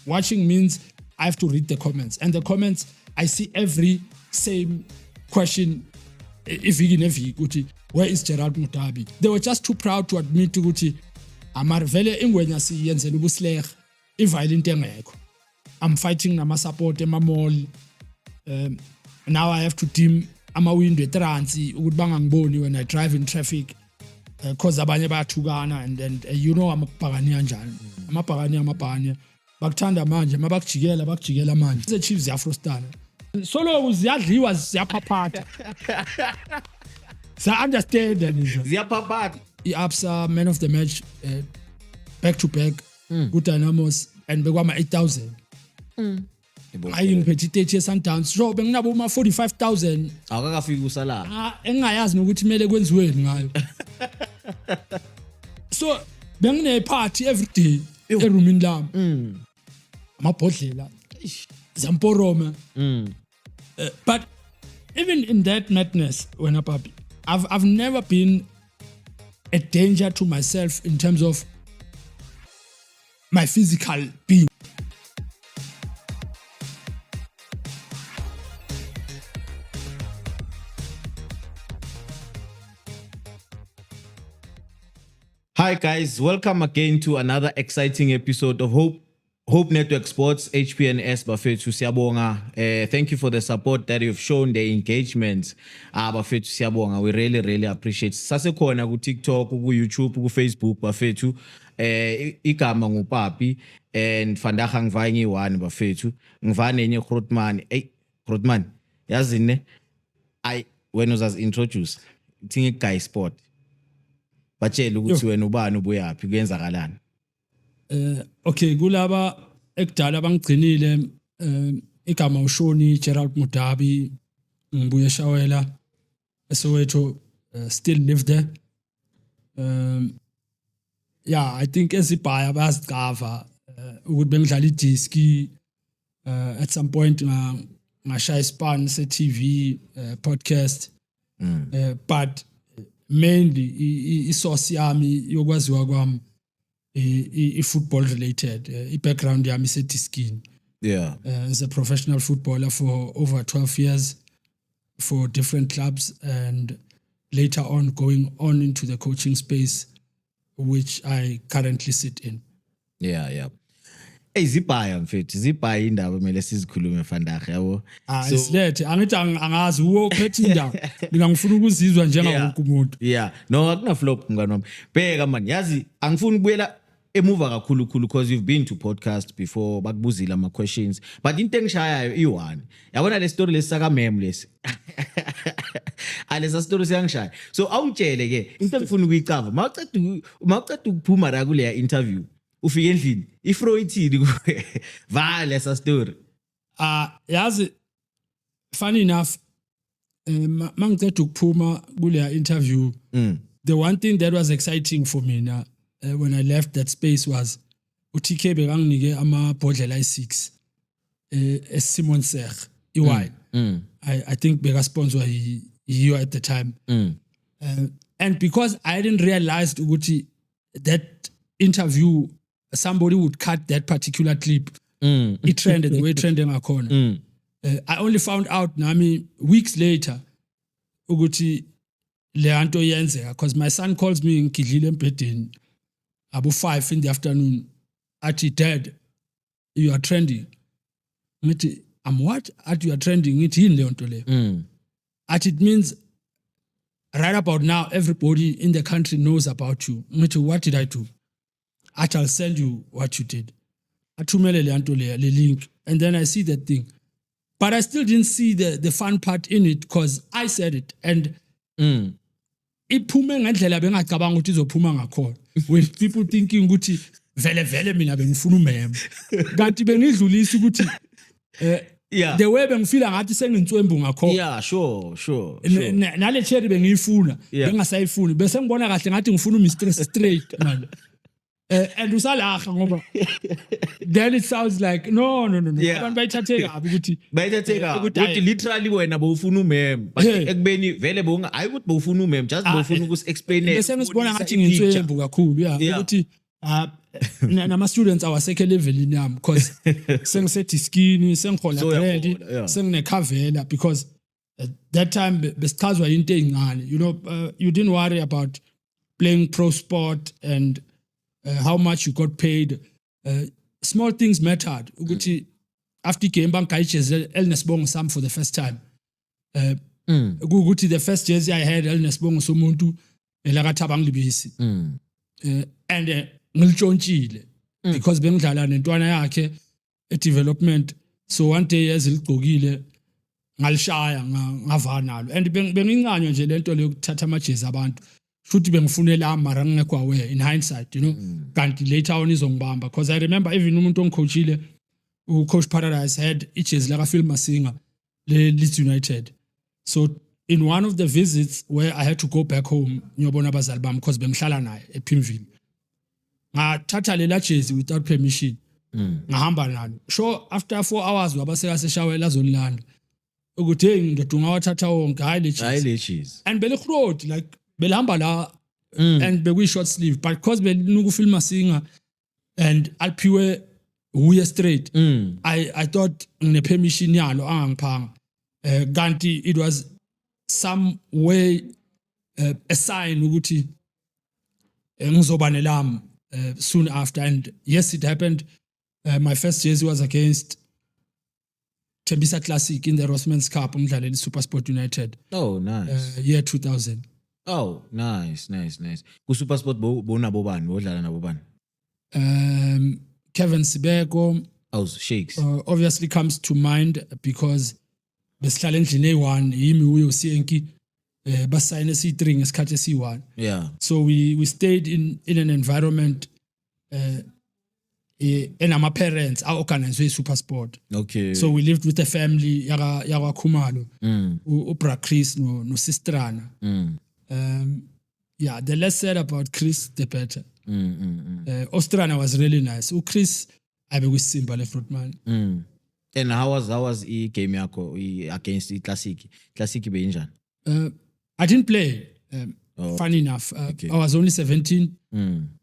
watching means I have to read the comments, and the comments I see every same question. If you Guti, where is Gerald Mutabi? They were just too proud to admit to Guti. Amar vele ingwenya si yenzela ubusleger iviolent engekho. I'm fighting nama support emamall. Now I have to dim ama-window etransi ukuthi bangangiboni when I drive in traffic because abanye bayathukana and you know amabhakani kanjani. Amabhakani bakuthanda manje mabakujikela manje. The Chiefs ziyafrustana. Solo ziyadliwa ziyaphaphata. So I understand that. Ziyaphaphata. I-Absa man of the match back to back good Dynamos and bekwama 8,000. Ayingiphethe ithethi Sundowns so benginabo uma 45,000 akakafika usala engingayazi nokuthi kumele kwenziweni ngayo. So bengine party every day eroomini lami amabhodlela zamporoma. But even in that madness when I've never been a danger to myself in terms of my physical being. Hi guys, welcome again to another exciting episode of Hope Network Sports HPNS Bafethu siyabonga. Thank you for the support that you've shown, the engagement. Bafethu siyabonga. We really appreciate. Sasekhona ku TikTok, ku YouTube, ku Facebook Bafethu. Igama nguPapi and Vandaga ngivanye ngiyi-1 Bafethu. Ngivane enye Grootman. Grootman. Yazi ne? When was introduced. Thingi guy sport. Batshela ukuthi wena ubani ubuyaphi kuyenzakalani. Okay, kulaba ekudala bangigcinile igama uShoni Gerald Mudabi ngibuye eShawela eSoweto, still live there. Yeah, I think ezibhaya bayazicava ukuthi bengidlala idiski at some point ngashaya ispan se TV podcast. But mainly isource yami yokwaziwa kwami i-football related, i-background yami ise-Diskini. Yeah. As a professional footballer for over 12 years for different clubs and later on going on into the coaching space which I currently sit in. Yeah. Zibhaya mfethu, zibhaya indaba kumele sizikhulume Vandaga yabo. So isilethe angithi angazi uwo phethe indaba. Mina ngifuna ukuzizwa njengawo umuntu. Yeah. No akuna flop ngani wami. Bheka man, yazi angifuni ukubuyela emuva kakhulu because you've been to podcast before bakubuzile ama questions. But into engishayayo i1. Yabona le story lesaka mem lesi. Alesa story siyangishaya. So awutshele ke into engifuna ukuyicava. Mawuceda ukuphuma la kule interview. Ufike endlini ifro ithini vale esa story. Yazi funny enough mangiceda ukuphuma kule interview, the one thing that was exciting for me now when I left that space was uTK bekanginike amabhodlela ay6 Simon Ser iwine. I think beka sponsor you at the time. And because I didn't realize ukuthi that interview somebody would cut that particular clip. It trended the way trending ngakhona. I only found out nami weeks later ukuthi leanto yenzeka because my son calls me ngidlile embedeni about 5 in the afternoon. Athi, Dad, you are trending. Ngithi, I'm what? Athi, you are trending. Ngithi yini leyo nto leyo? Athi, it means right about now everybody in the country knows about you. Ngithi, what did I do? Athi, I'll send you what you did. Athumele le nto leyo, le link, and then I see that thing. But I still didn't see the fun part in it because I said it and iphume ngendlela bengacabanga ukuthi izophuma ngakhona. With people thinking ukuthi vele mina bengifuna umema. Kanti bengidlulisa ukuthi the way bengifila ngathi sengintswembu ngakhona. Yeah, sure. Nale cherry bengiyifuna, bengasayifuni. Bese ngibona kahle ngathi ngifuna uMr Straight man. And usalaha ngoba then it sounds like no abantu bayithathe kabi ukuthi literally wena bowufuna umem but ekubeni vele bonga hayi ukuthi bowufuna umem just bowufuna ukus explain bese ngisibona ngathi ngitswembu kakhulu ukuthi nama students awasekho levelini yami because sengisediskini sengihola So grade uyahola, yeah. senginekhavela because at that time besichazwa into ezincane, you know, you didn't worry about playing pro sport and how much you got paid. Small things mattered ukuthi after game bangayijezi elinesibongo sami for the first time. Ukuthi the first jersey I had elinesibongo somuntu elakathabang libisi. And ngilitshontshile because bengidlala nentwana yakhe e-development, so one day eziligqokile ngalishaya ngavana nalo and bengincanywa nje lento lokuthatha amajezi abantu futhi bengifunela mara ngekho aware in hindsight, you know, kanti later on izongibamba because I remember even umuntu ongicoachile ucoach Paradise had ijezi laka Phil Masinga le Leeds United. So in one of the visits where I had to go back home ngiyobona abazali bami because bengihlala naye ePimville, ngathatha lela jezi without permission, ngahamba nalo. So after 4 hours wabaseka seshawela azolilanda ukuthi hey ngidodunga wathatha wonke hayi le cheese and belikhroad like belihamba la and bekwi short sleeve but because belinuku Phil Masinga and alphiwe uye straight, I thought ngine permission yalo angangiphanga, kanti it was some way a sign ukuthi ngizoba nelami soon after. And yes, it happened. My first jersey was against Tembisa Classic in the Rossman's Cup umdlaleli SuperSport United. Oh, nice. Year 2000. Oh, nice. Ku SuperSport bonabo bani bodlala nabo bani? Kevin Sibeko, Shakes. obviously comes to mind because besihlala endlini eyi1 yimi uyo Sienki basayine C3 ngesikhathi C1. Yeah. So we stayed in an environment and my parents are organized with SuperSport. Okay. So we lived with a family yaka Khumalo, Ubra Chris no Sistrana. Yeah, the less said about Chris, the better. Ostrana was really nice. Chris, I be with Simba left foot man. And how was e game yako against the Classic be injan? I didn't play. Funny enough, Okay. I was only 17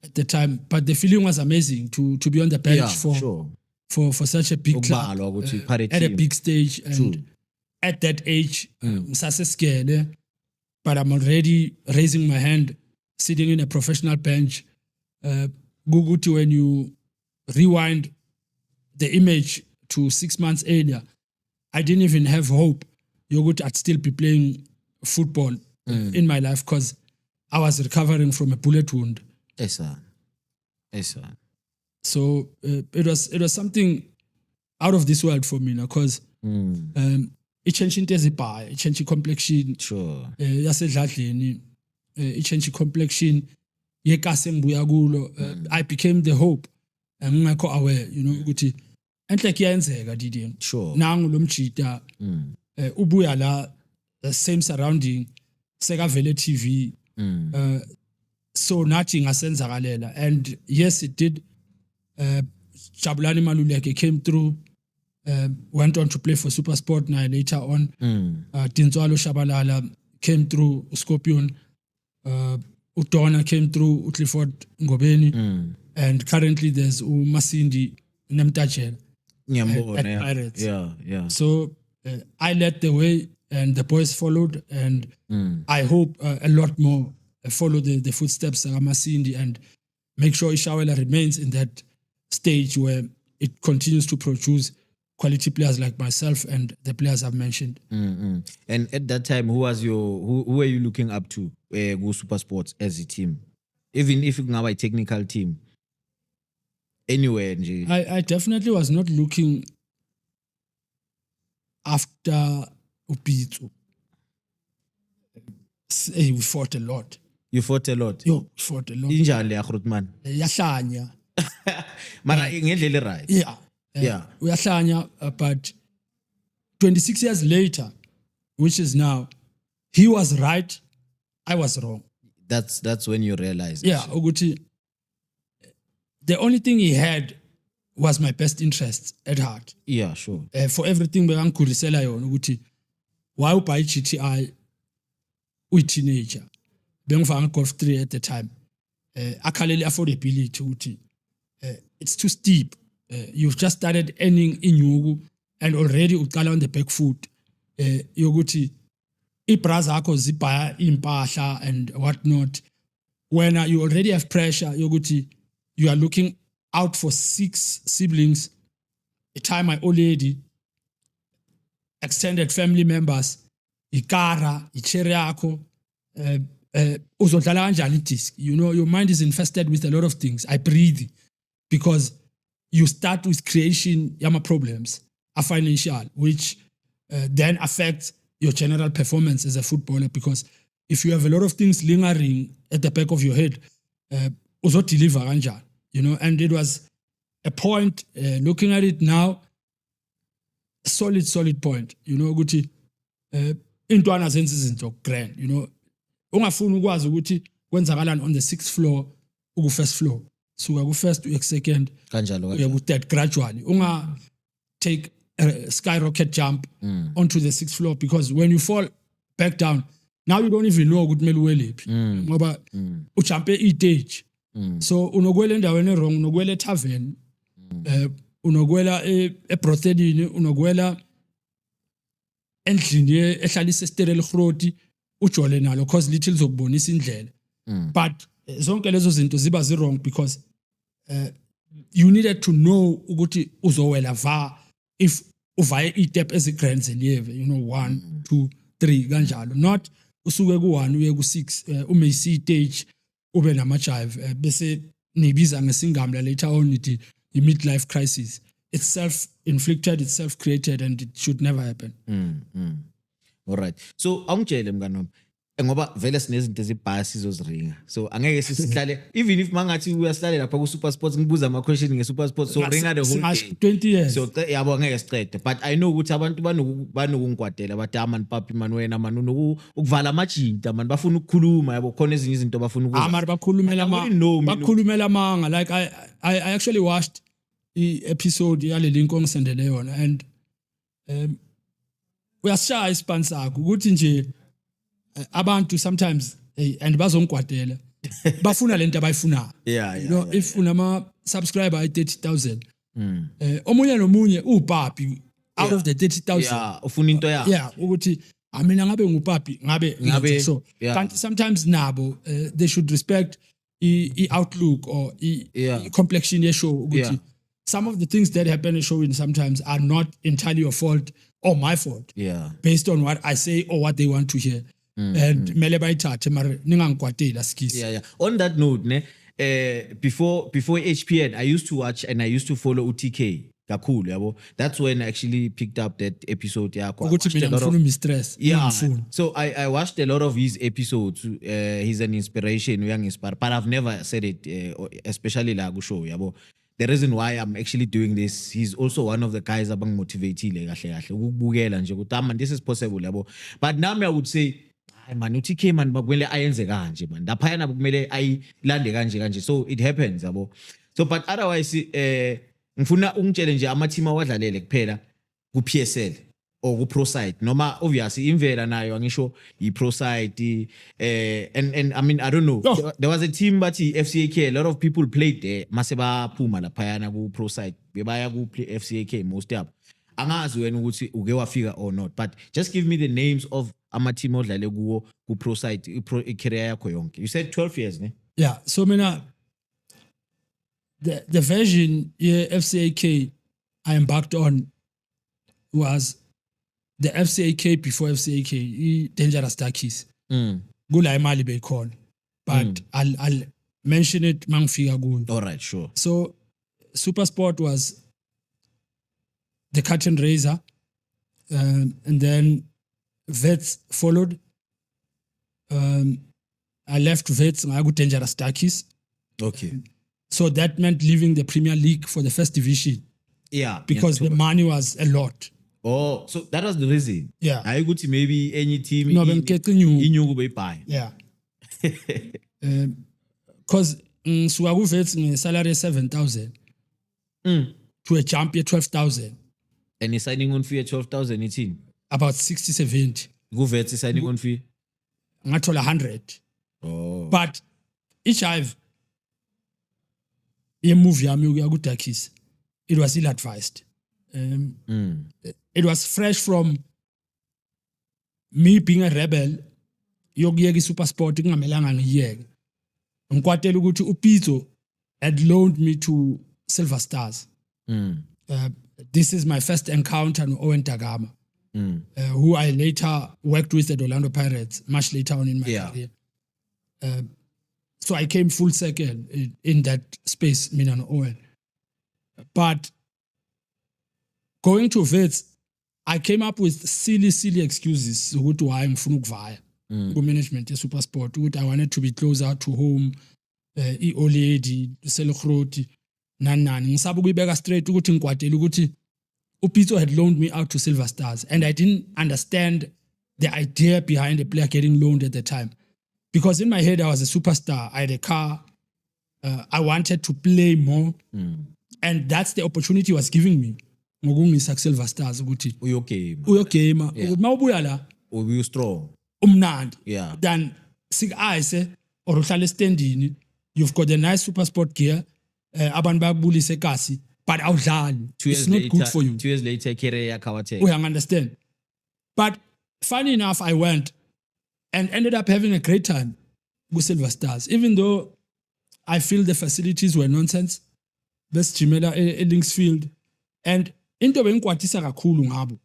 at the time, but the feeling was amazing to be on the bench for such a big club at a big stage. And True. at that age, scared, but I'm already raising my hand, sitting in a professional bench. Guguti, when you rewind the image to 6 months earlier, I didn't even have hope I'd still be playing football in my life because I was recovering from a bullet wound. Yes, sir. So it was something out of this world for me, because it changed into it changed complexion. Sure. Yasedladleni, it changed complexion. Yekase ngibuya kulo. I became the hope. Ngingekho aware, ukuthi enhle kuyenzeka Didier. Sure. Nangu lo mjita ubuya la, the same surrounding, sekavele TV. So nathi ngasenzakalela, and yes, it did. Jabulani Maluleke came through, went on to play for SuperSport now later on. Dintswalo Shabalala came through, Scorpion, Utona came through, Clifford Ngobeni, and currently there's Masindi Nemtajel at Pirates. Yeah. So I led the way, and the boys followed, and I hope a lot more follow the footsteps of Masindi and make sure Ishawela remains in that stage where it continues to produce quality players like myself and the players I've mentioned. And at that time, who were you looking up to go SuperSports as a team? Even if you have a technical team, anywhere. I definitely was not looking after Upitsu. Hey, we fought a lot. You fought a lot? Yo, we fought a lot. Injani ya Grootman? Yahlanya. Mara ngendlela right. Yeah. Uyahlanya, but 26 years later, which is now, he was right, I was wrong. That's when you realize. Yeah, Uguti. The only thing he had was my best interests at heart. Yeah, sure. For everything bekangurisela yona ukuthi why ubuy GTI uyi teenager. Bengifanga golf 3 at the time. Akhalele affordability ukuthi it's too steep. You've just started earning inyuku and already uqala on the back foot. Yokuthi ibra zakho zibhaya impahla and whatnot. When you already have pressure, yokuthi you are looking out for 6 siblings, a time my old lady, extended family members, ikara, icheri yakho, uzodlala kanjani idisc. You know, your mind is infested with a lot of things. I breathe because you start with creation yama problems, are financial, which then affect your general performance as a footballer. Because if you have a lot of things lingering at the back of your head, uzodeliver kanjani, you know. And it was a point, looking at it now, solid point, you know, ukuthi intwana zenza izinto grand, you know. Ungafuni ukwazi ukuthi kwenzakalani on the 6th floor uku first floor, suka ku first uye ku second kanjalo uye ku third gradually. Unga take a skyrocket jump onto the 6th floor, because when you fall back down, now you don't even know ukuthi kumele uwelephi ngoba ujumpe i-stage. So unokwela endaweni wrong, unokwela tavern, unokwela ebrothedini, unokwela endlini ehlalisa stereo groti ujole nalo cause little zokubonisa indlela. But zonke lezo zinto ziba wrong because you needed to know ukuthi uzowela va if uvaye i-step ezi-grand zeliyeve, you know, 1 2 3 kanjalo, not usuke ku-1 uye ku-6 umeyisi stage ube nama-jive bese nibiza ngesingamla later on ithi i-midlife crisis. It's self-inflicted, it's self-created, and it should never happen. All right. So awungitshele mngani wami, ngoba vele sinezinto ezibhaya sizoziringa, so angeke sisihlale even if mangathi uyahlale lapha ku Super Sports ngibuza ama question nge Super Sports, so ringa the whole day 20 years. So yabo angeke sicede, but I know ukuthi abantu banokungikwadela bathi man papi man wena man ukuvala amajinta man bafuna ukukhuluma, yabo khona ezinye izinto bafuna ukuza Amar bakhulumela amanga. Like I actually watched the episode yaleli nkongisendele yona, and uyashaya ispan sakho ukuthi nje abantu sometimes and bazongikwadela bafuna lento abayifunayo. Yeah, you know, if unama subscriber 30,000 omunye nomunye upapi out of the 30,000, yeah, ufuna into yakho. Yeah, ukuthi mina ngabe ngupapi ngabe so kanti sometimes nabo they should respect the outlook or the complexion ye show ukuthi some of the things that happen in showing sometimes are not entirely your fault or my fault, based on what I say or what they want to hear. And mele bayithathe mara ningangikwatela skisi. Yeah. On that note, before HPN, I used to watch and I used to follow UTK kakhulu, yabo. That's when I actually picked up that episode yakho. Ukuthi mina ngifuna mistress. Yeah. So I watched a lot of his episodes. He's an inspiration, uyanginspire, but I've never said it, especially la ku show, yabo. The reason why I'm actually doing this, he's also one of the guys abang motivatile kahle ukubukela nje ukuthi man, this is possible, yabo. But now I would say man uTK man bakumele ayenze kanje man, laphayana bakumele ayilande kanje, so it happens, yabo. So but otherwise ngifuna ungitshele nje ama team awadlalele kuphela ku PSL or ku ProSide, noma obviously imvela nayo angisho I ProSide, and I mean I don't know, there was a team but FCAK, a lot of people played there mase baphuma laphayana ku ProSide bebaya ku FCAK most up. Angazi wena ukuthi uke wafika or not, but just give me the names of ama team odlale kuwo ku ProSide career yakho yonke. You said 12 years, ne? Yeah, so mina the version FCAK I embarked on was the FCAK before FCAK, Dangerous Darkies. Gula imali bekhona, but I'll mention it mangifika kuyo. All right, sure. So Super Sport was the curtain raiser, and then Vets followed. I left Vets, I got Dangerous Darkies. Okay. So that meant leaving the Premier League for the first division. Yeah. Because the money was a lot. Oh, so that was the reason. Yeah. I go to maybe any team. No, I'm getting you. You buy. Yeah. Because Suagu Vets salary 7,000 to a champion 12,000. And he's signing on fee at 12,000 18. About 60, 70. Go Vets is signing on fee. Not all 100. Oh. But each I've movie yami ukuya kuDakis, it was ill-advised. It was fresh from me being a rebel yokuyeka iSuperSport kungamelanga ngiyeke. Ngikwatela ukuthi uPizzo had loaned me to Silver Stars. This is my first encounter with Owen Dagama, who I later worked with at Orlando Pirates much later on in my career. So I came full circle in that space, me and Owen. But going to Wits, I came up with silly excuses ukuthi why ngifuna ukuvaya ku management yeSuperSport, ukuthi I wanted to be closer to home, iOledi, Selegroti, nani. Ngisaba ukuyibeka straight ukuthi ngikwatela ukuthi uPizzo had loaned me out to Silver Stars, and I didn't understand the idea behind a player getting loaned at the time. Because in my head, I was a superstar. I had a car. I wanted to play more. And that's the opportunity he was giving me. Ngokungisa Silver Stars ukuthi uyogame mawubuya la ubu strong umnandi yeah then sik ice or uhlala estandini, you've got a nice SuperSport gear, abantu bayakubulisa ekasi, but awudlali. It's not good for you. 2 years later career yakhe awathe. We understand. But funny enough, I went and ended up having a great time with Silver Stars, even though I feel the facilities were nonsense. Best Jimela Linksfield. And into bengikwatisa kakhulu ngabo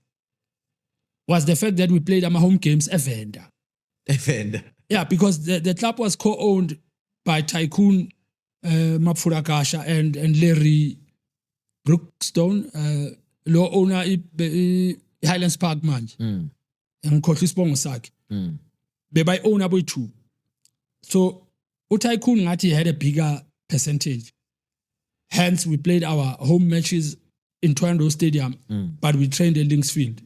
was the fact that we played our home games Evander. Yeah, because the club was co-owned by Tycoon Mapfurakasha and Larry Brookstone, law owner Highlands Park manje. Ngikhohlisa isibongo sakhe. Bebai owner boy2. So uTycoon ngathi had a bigger percentage. Hence we played our home matches in Toronto Stadium, but we trained at Linksfield.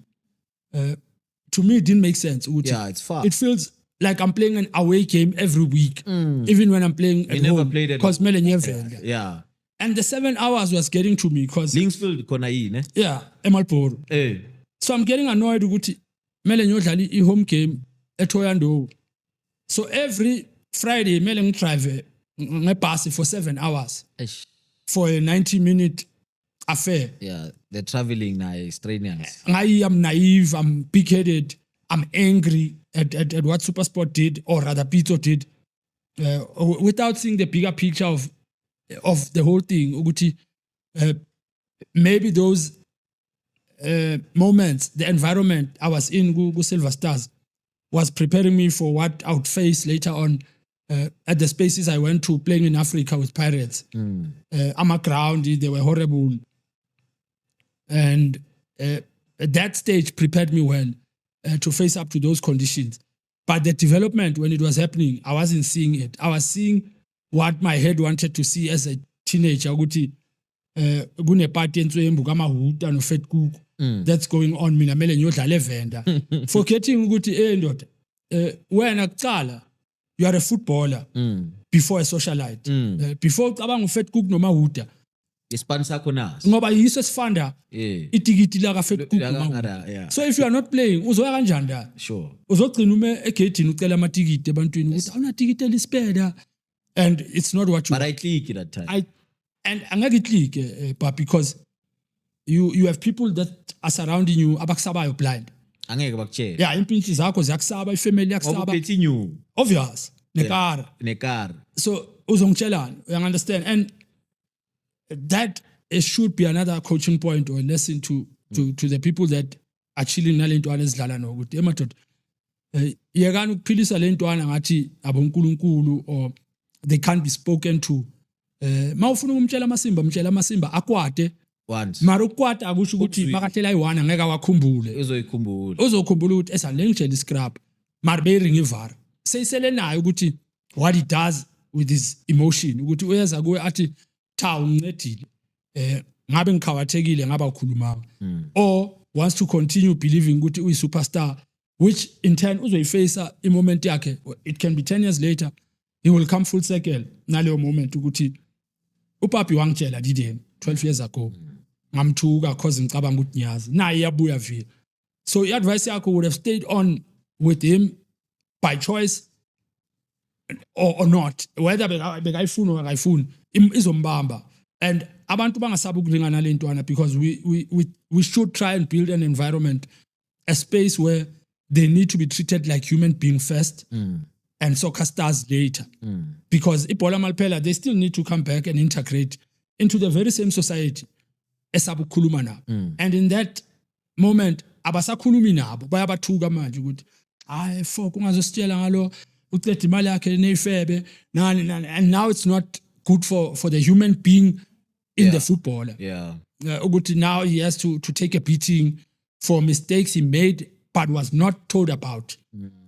To me, it didn't make sense. Yeah, it's far. It feels like I'm playing an away game every week, even when I'm playing at home. Because yeah. And the 7 hours was getting to me because Linksfield kona ne? Yeah, Emalporo. So I'm getting annoyed with mele nyodlali I home game at Toronto. So every Friday, mele drive ngebhasi for 7 hours for a 90-minute affair. Yeah, the traveling now is strenuous. I'm naive, I'm big-headed, I'm angry at what SuperSport did, or rather Pizzo did, without seeing the bigger picture of the whole thing. Maybe those moments, the environment I was in Google Silver Stars was preparing me for what I would face later on at the spaces I went to playing in Africa with Pirates. I'm a ground, they were horrible. And at that stage prepared me well to face up to those conditions. But the development, when it was happening, I wasn't seeing it. I was seeing what my head wanted to see as a teenager. That's going on. Forgetting when you are a footballer before a socialite. Before fet cook no mahuta. Ngoba yiso sifanda itikiti la ka fet cook. So if you are not playing, uzoya kanjani la? Sure. Uzogcina ume egedini ucela amatikiti ebantwini ukuthi awuna tikiti elispeda, and it's not what you. But I click that time. And angeke click, but because you have people that are surrounding you abakusabayo blind. Angeke bakutshela. Yeah, impintshi zakho ziyakusaba, ifamily yakusaba. Obuphethe new. Obvious. Nekar. So uzongitshelana, you understand? And that should be another coaching point or a lesson to the people that are chilling nalentwana ezidlala nokuthi emadoda yekani ukuphilisa lentwana ngathi abonkulunkulu, or they can't be spoken to. Mawufuna ukumtshela amasimba akwade once. Mara ukwata akusho ukuthi makahlela i1 angeke akukhumbule. Uzokhumbula ukuthi esalengitshela iscrap. Mara beyiringa ivara. Seyisele nayo ukuthi what he does with his emotion, ukuthi uyeza kuwe athi cha ungincedile, ngabe ngikhawathekile ngaba ukhuluma, or wants to continue believing ukuthi uyi superstar, which in turn uzoyiface i moment yakhe. It can be 10 years later, he will come full circle naleyo moment ukuthi upapi wangitshela dideni 12 years ago ngamthuka cause ngicabanga ukuthi nyazi naye yabuya vile. So i-advice yakho would have stayed on with him by choice or not, whether bekayifuna or akayifuni izombamba. And abantu bangasabi ukulingana lentwana because we should try and build an environment, a space where they need to be treated like human beings first and soccer stars later. Because iBhola Malphela, they still need to come back and integrate into the very same society esabukhuluma nabo. And in that moment, abasakhulumi nabo, bayabathuka manje ukuthi hayi fuck ungazositshela ngalo uqeda imali yakhe neyifebe nani. And now it's not good for the human being in the footballer. Now he has to take a beating for mistakes he made but was not told about.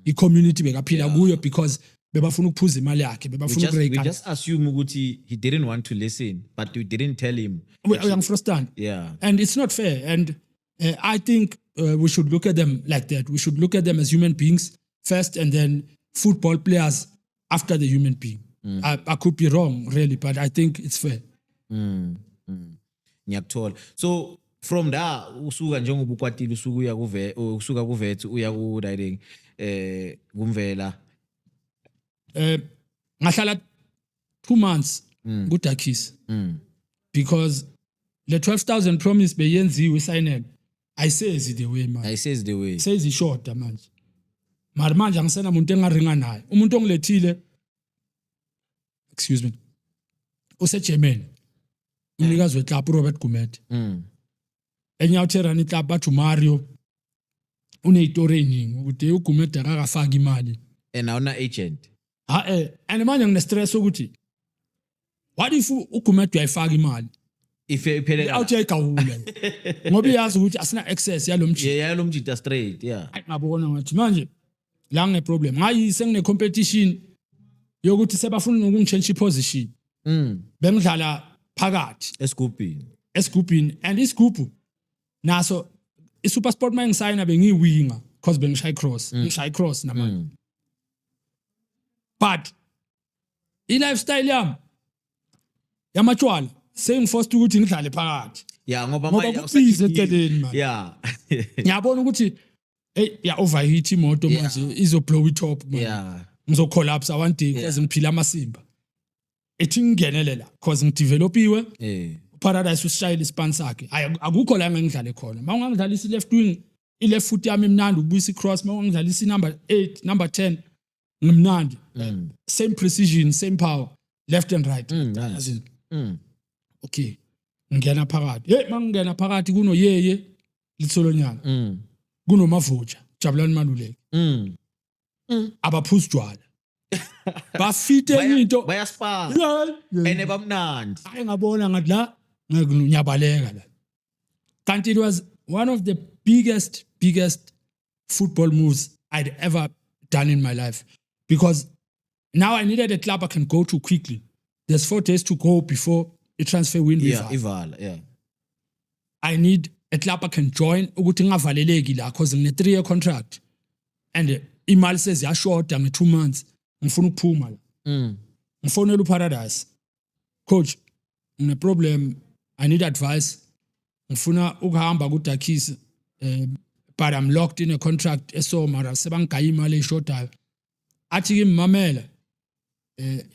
The community bekaphila kuyo because bebafuna ukuphuza imali yakhe, bebafuna we just assume ukuthi he didn't want to listen, but we didn't tell him. And it's not fair. And I think we should look at them like that. We should look at them as human beings first, and then football players after the human being. I could be wrong, really, but I think it's fair. Ngiyakuthola. So from there usuka njengoba ukwatile usuka kuVethu uya ku riding kumvela ngahlala 2 months kuDakis because the 12,000 promise beyenziwe sign ayisezi the way man, ayisezi the way, sezi short manje. Manje angisena umuntu engaringa naye, umuntu ongilethile, excuse me, useGermany, umnikazi weclub Robert Gumede. Enyawutherani club bathu Mario uneyitori eningi ukuthi uGumede akakafaka imali and awuna agent. And manje ngine stress ukuthi what if uGumede uyayifaka imali ife iphelela out yayigawula ngoba iyazi ukuthi asina access yalomjita straight. Ngabona ngathi manje la ngine problem ngayise ngine competition yokuthi sebafuna ukungichange position bengidlala phakathi esigubhini and isigubhu naso iSuper Sport man ngisayina bengiwinger because bengishaya cross namanje. But i-lifestyle yamatshwala sengifosed ukuthi ngidlale phakathi. Ngoba kubize eceleni man. Ngiyabona ukuthi overheat imoto manje izoblow itop man. Ngizocollapse one day because ngiphila amasimba. Ethi ngingenelela because ngidevelopiwe. Paradise usishayile ispan sakhe. Akukho la ngidlale khona. Mawungangidlalisa left wing, i-left foot yami imnandi ukubuyisa i-cross, mawungangidlalisa number 8, number 10 ngimnandi. Same precision, same power, left and right. Okay. Ngena phakathi. Mangingena phakathi kuno yeye litholonyana. Kuno Mavuja, Jabulani Maluleke. Abaphuza utshwala. Bafite into bayaspa ene bamnandi. Ngabona ngathi la ngiyabaleka la. Kanti it was one of the biggest football moves I'd ever done in my life because now I needed a club I can go to quickly. There's 4 days to go before a transfer window. Ivala. I need a club I can join ukuthi ngavaleleki la because ngine 3-year contract and imali says ya short nge 2 months. Ngifuna ukuphuma la. Ngifonela uParadise. Coach, ngine problem, I need advice. Ngifuna ukuhamba kuDakis but I'm locked in a contract esomara sebangigaya imali eshodayo. Athi ngimamela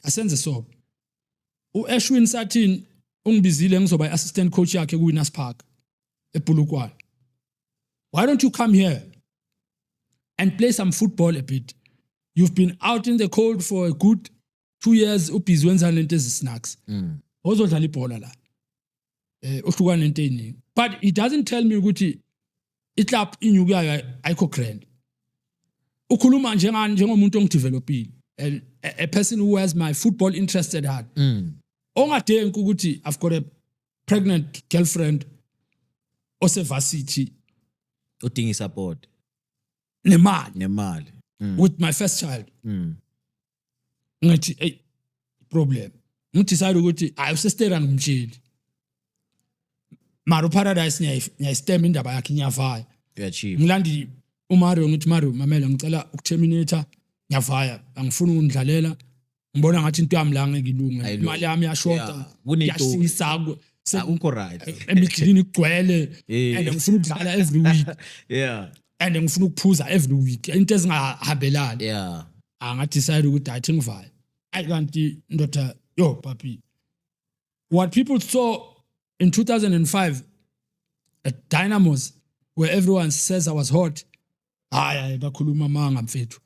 asenze so. uAshwin Satin ungibizile ngizoba assistant coach yakhe kuWinners Park eBulukwane. Why don't you come here and play some football a bit? You've been out in the cold for a good 2 years ubhizi wenza lento ezisnacks. Ozodlala ibhola la. Uhlukana lento eningi. But he doesn't tell me ukuthi iclub inyukayo ayikho grand. Ukhuluma njengomuntu ongidevelopile, a person who has my football interest at heart. Ongadenki ukuthi I've got a pregnant girlfriend osevasithi udinga support nemali with my first child. Ngathi problem ngidecide ukuthi ayusestera ngimtsheli Mario Paradise nyayistem indaba yakhe nyavaya ngilandi uMario ngithi Mario mamela ngicela ukuterminator nyavaya angifuni ukundlalela ngibona ngathi into yami la ngekilunga imali yami yashota yasisa akukho right emidlini igcwele and ngifuna ukudlala every week and ngifuna ukuphuza every week into ezingahambelani angadecide ukuthi athi ngivale ayikanti ndoda yo papi what people saw in 2005 at Dynamos, where everyone says I was hot, hayi bakhuluma manga mfethu.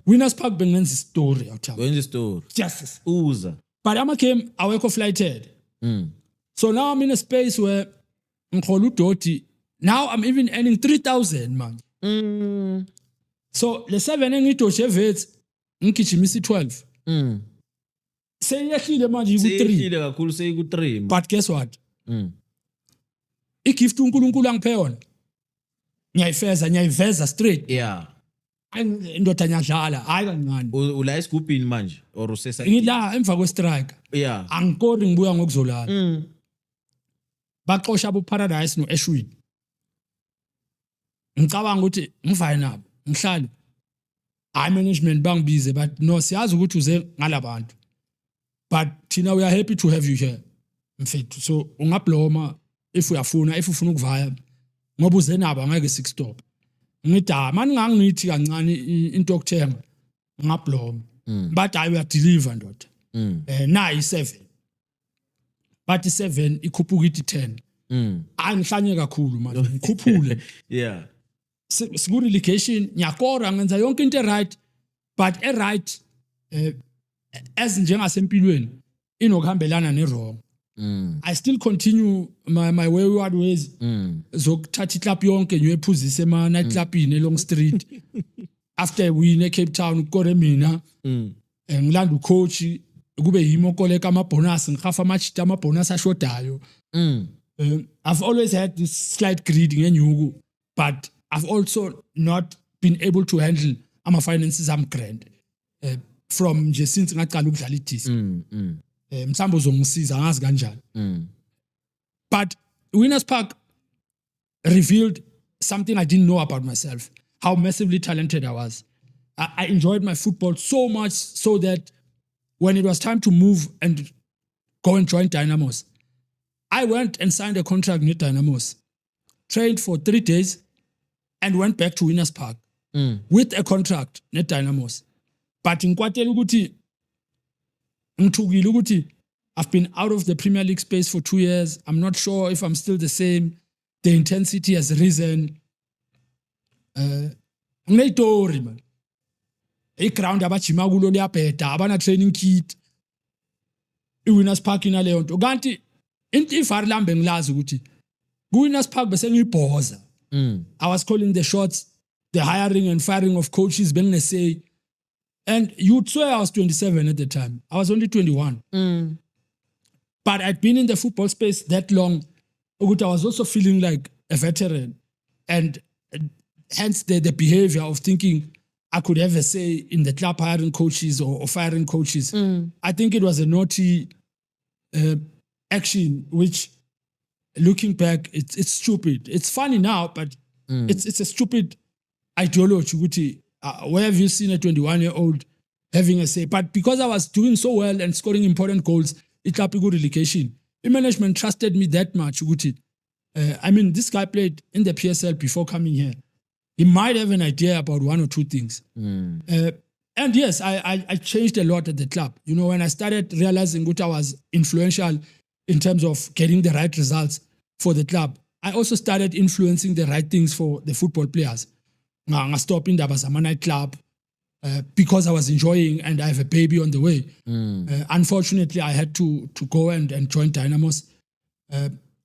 Winners Park bengenza story out of. Wenza story. Justice. Uza. But I came awake flighted. So now I'm in a space where ngikhola udoti. Now I'm even earning 3,000 man. So the 7 engidoshe vets ngigijimisa 12. Seyehlile manje ku 3. Seyehlile kakhulu seyiku 3. But guess what? Igift uNkulunkulu angiphe yona. Ngiyayiveza straight. Yeah. Indoda nyadlala hayi kancane. Ula isigubhini manje or usesa? Ngila emva kwe strike. Yeah. Angikori ngibuya ngokuzolala. Baxosha abo Paradise no Eshwini. Ngicabanga ukuthi ngivale nabo, ngihlale. I management bangibize but no siyazi ukuthi uze ngalabantu. But thina we are happy to have you here. Mfethu so ungabloma if ufuna ukuvaya ngoba uze nabo angeke sikstop. Ngida mani ngangithi kancane into yokuthenga ngabloma. But I will deliver ndoda. Na i7. But i7 ikhuphuka ithi 10. Angihlanye kakhulu manje ngikhuphule. Yeah. Siku relegation ngiyakora ngenza yonke into right but right as njengasempilweni inokuhambelana nerong. I still continue my wayward ways. Zokuthatha iClub yonke ngiyephuzisa ema night clubini eLong Street. After win eCape Town ukore mina ngilanda ucoach kube yimo koleka ama bonus ngihafa amachita ama bonus ashodayo. I've always had this slight greed ngenyuku but I've also not been able to handle ama finances am grand from nje since ngaqala ukudlala iDC. Mhlambe uzongisiza ngazi kanjani. But Winners Park revealed something I didn't know about myself, how massively talented I was. I enjoyed my football so much so that when it was time to move and go and join Dynamos, I went and signed a contract with Dynamos, trained for 3 days and went back to Winners Park with a contract with Dynamos. But ngikwatela ukuthi ngithukile ukuthi I've been out of the Premier League space for 2 years. I'm not sure if I'm still the same. The intensity has risen. Ngineyitori man. I-ground abajima kulo liyabheda, abana training kit. I-Winners Park inaleyo nto. Kanti into ifari lambe ngilazi ukuthi ku-Winners Park bese ngiyibhoza. I was calling the shots, the hiring and firing of coaches benginese. And you'd swear I was 27 at the time. I was only 21. But I'd been in the football space that long. I was also feeling like a veteran. And hence the behavior of thinking I could have a say in the club hiring coaches or firing coaches. I think it was a naughty action, which looking back, it's stupid. It's funny now, but it's a stupid ideology. Where have you seen a 21-year-old having a say? But because I was doing so well and scoring important goals, it got a good relegation. The management trusted me that much. I mean, this guy played in the PSL before coming here. He might have an idea about 1 or 2 things. And yes, I changed a lot at the club. You know, when I started realizing that I was influential in terms of getting the right results for the club, I also started influencing the right things for the football players. I stopped in the Night Club because I was enjoying and I have a baby on the way. Unfortunately, I had to go and join Dynamos.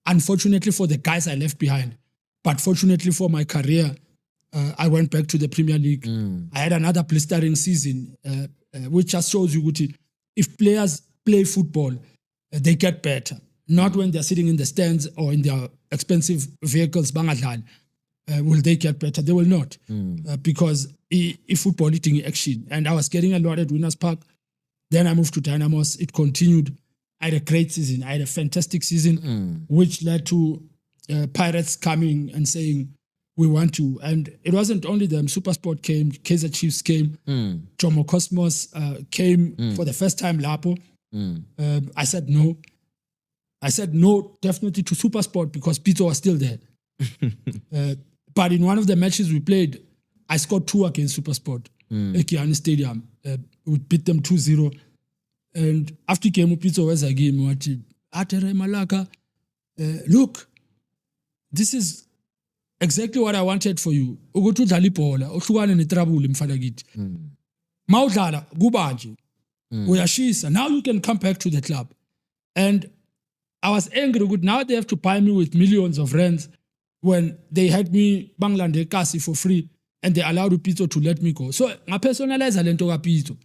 Unfortunately for the guys I left behind, but fortunately for my career, I went back to the Premier League. I had another blistering season, which just shows you if players play football, they get better. Not when they're sitting in the stands or in their expensive vehicles, bangadlali. Will they get better? They will not. Because if football eating action. And I was getting a lot at Winners Park. Then I moved to Dynamos. It continued. I had a great season. I had a fantastic season, which led to Pirates coming and saying, we want to. And it wasn't only them. SuperSport came, Kaizer Chiefs came, Jomo Cosmos came for the first time, Lapo. I said no. I said no, definitely to SuperSport because Pito was still there. But in one of the matches we played, I scored 2 against SuperSport at Kiani Stadium. We beat them 2-0. And after game, Pito was a game, Atere Malaka, look, this is exactly what I wanted for you. Ukuthi udlala ibhola, uhlukane netrabule mfana kithi. Mawudlala kuba nje. Uyashisa. Now you can come back to the club. And I was angry with now they have to buy me with millions of rands when they had me Banglande Kasi for free and they allowed Upito to let me go. So I personalize lento kaPito.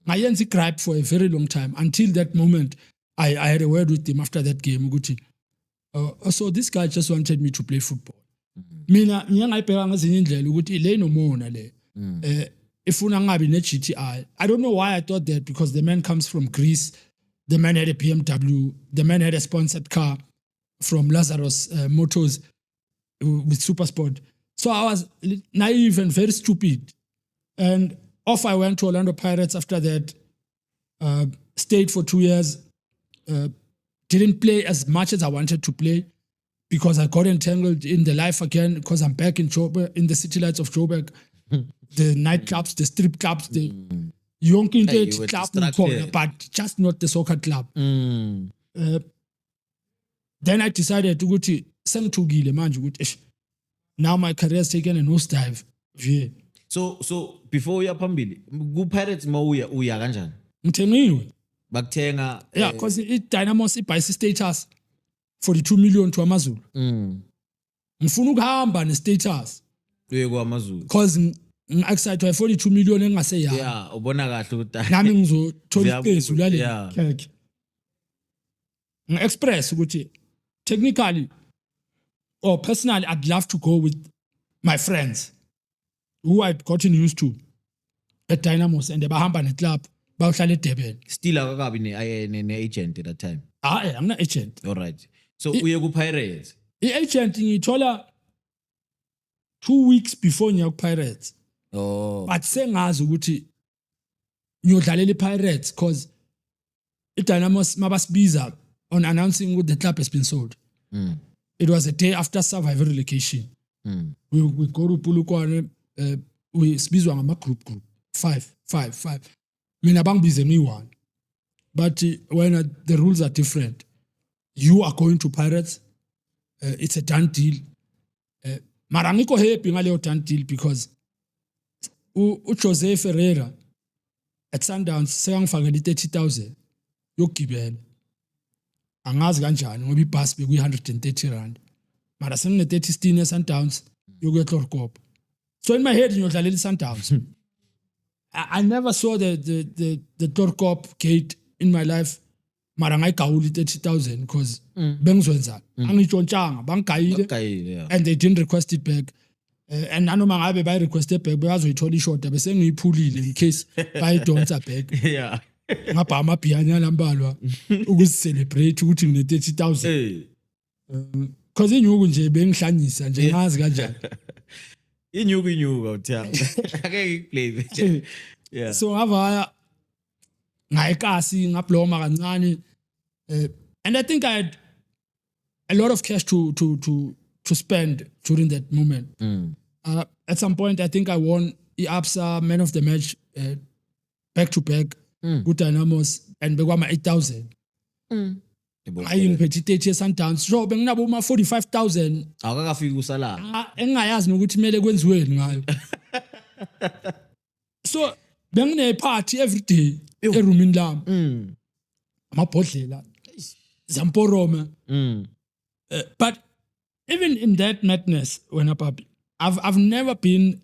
I yenzi gripe for a very long time until that moment I had a word with him after that game. So this guy just wanted me to play football. Mina ngiyangayibheka ngezinye indlela ukuthi le nomona le. Ifuna ngabi ne-GTI. I don't know why I thought that because the man comes from Greece. The man had a BMW. The man had a sponsored car from Lazarus Motors with Supersport. So I was naive and very stupid. And off I went to Orlando Pirates after that. Stayed for 2 years. Didn't play as much as I wanted to play because I got entangled in the life again because I'm back in Joburg, in the city lights of Joburg. The nightclubs, the strip clubs, the yonke into ethi club ukhona, but just not the soccer club. Then I decided ukuthi sengithukile manje ukuthi now my career has taken a nosedive. Yeah. So before uya phambili ku Pirates mawuya uya kanjani? Ngithengiwe. Bakuthenga Yeah, because i-Dynamos ibuy status 42 million to AmaZulu. Ngifuna ukuhamba ne-status. Uye kwaMaZulu. Because ngi-excited 42 million engase yami. Yeah, ubona kahle ukuthi nami ngizothola iphezulu lale khekhe. Ngi-express ukuthi technically or personally I'd love to go with my friends who I'd gotten used to at Dynamos and bahamba ne-club bayohlala eDurban. Still akakabi ne-agent at that time. I'm not agent. All right. So uye ku Pirates. I-agent ngiyithola 2 weeks before ngiya ku Pirates. Oh. But sengazi ukuthi ngiyodlalela iPirates because iDynamos mabasibiza on announcing that the club has been sold. It was a day after survival relegation. We go to Polokwane, we sibizwa ngama group 5. Mina bangibize ngiyi-1. But when the rules are different, you are going to Pirates, it's a done deal. Mara ngikho happy ngaleyo done deal because uJose Ferreira at Sundowns sekangifakela i-30,000 yokugibela. Angazi kanjani ngoba ibhasi bekuyi-130 mara sengine-30 stin eSundowns yokuya eTlorkop. So in my head ngiyodlalela iSundowns. I never saw the Torkop gate in my life. Mara ngayigawula 30,000 because bengizwenzani. Angitshontshanga bangigayile and they didn't request it back. And nanoma ngabe bayi requested back bazoyithola ishota bese ngiyiphulile in case bayidonsa back. Yeah. Ngapha amabhiyanya lambalwa ukucelebrate ukuthi ngine 30,000. Because inyuku nje bengihlanyisa nje ngazi kanjani. Inyuku awuthanga. Ake ngiplay. Yeah. So ngavaya ngayikasi ngabloma kancane and I think I had a lot of cash to spend during that moment. At some point I think I won the ABSA man of the match back to back with Dynamos and bekwama 8,000. Ayingiphethe 30 Sundowns so benginabo uma 45,000 akakafika usala engingayazi nokuthi kumele kwenziweni ngayo. So bengine party every day eroomini lami amabhodlela zamporoma. But even in that madness when I've never been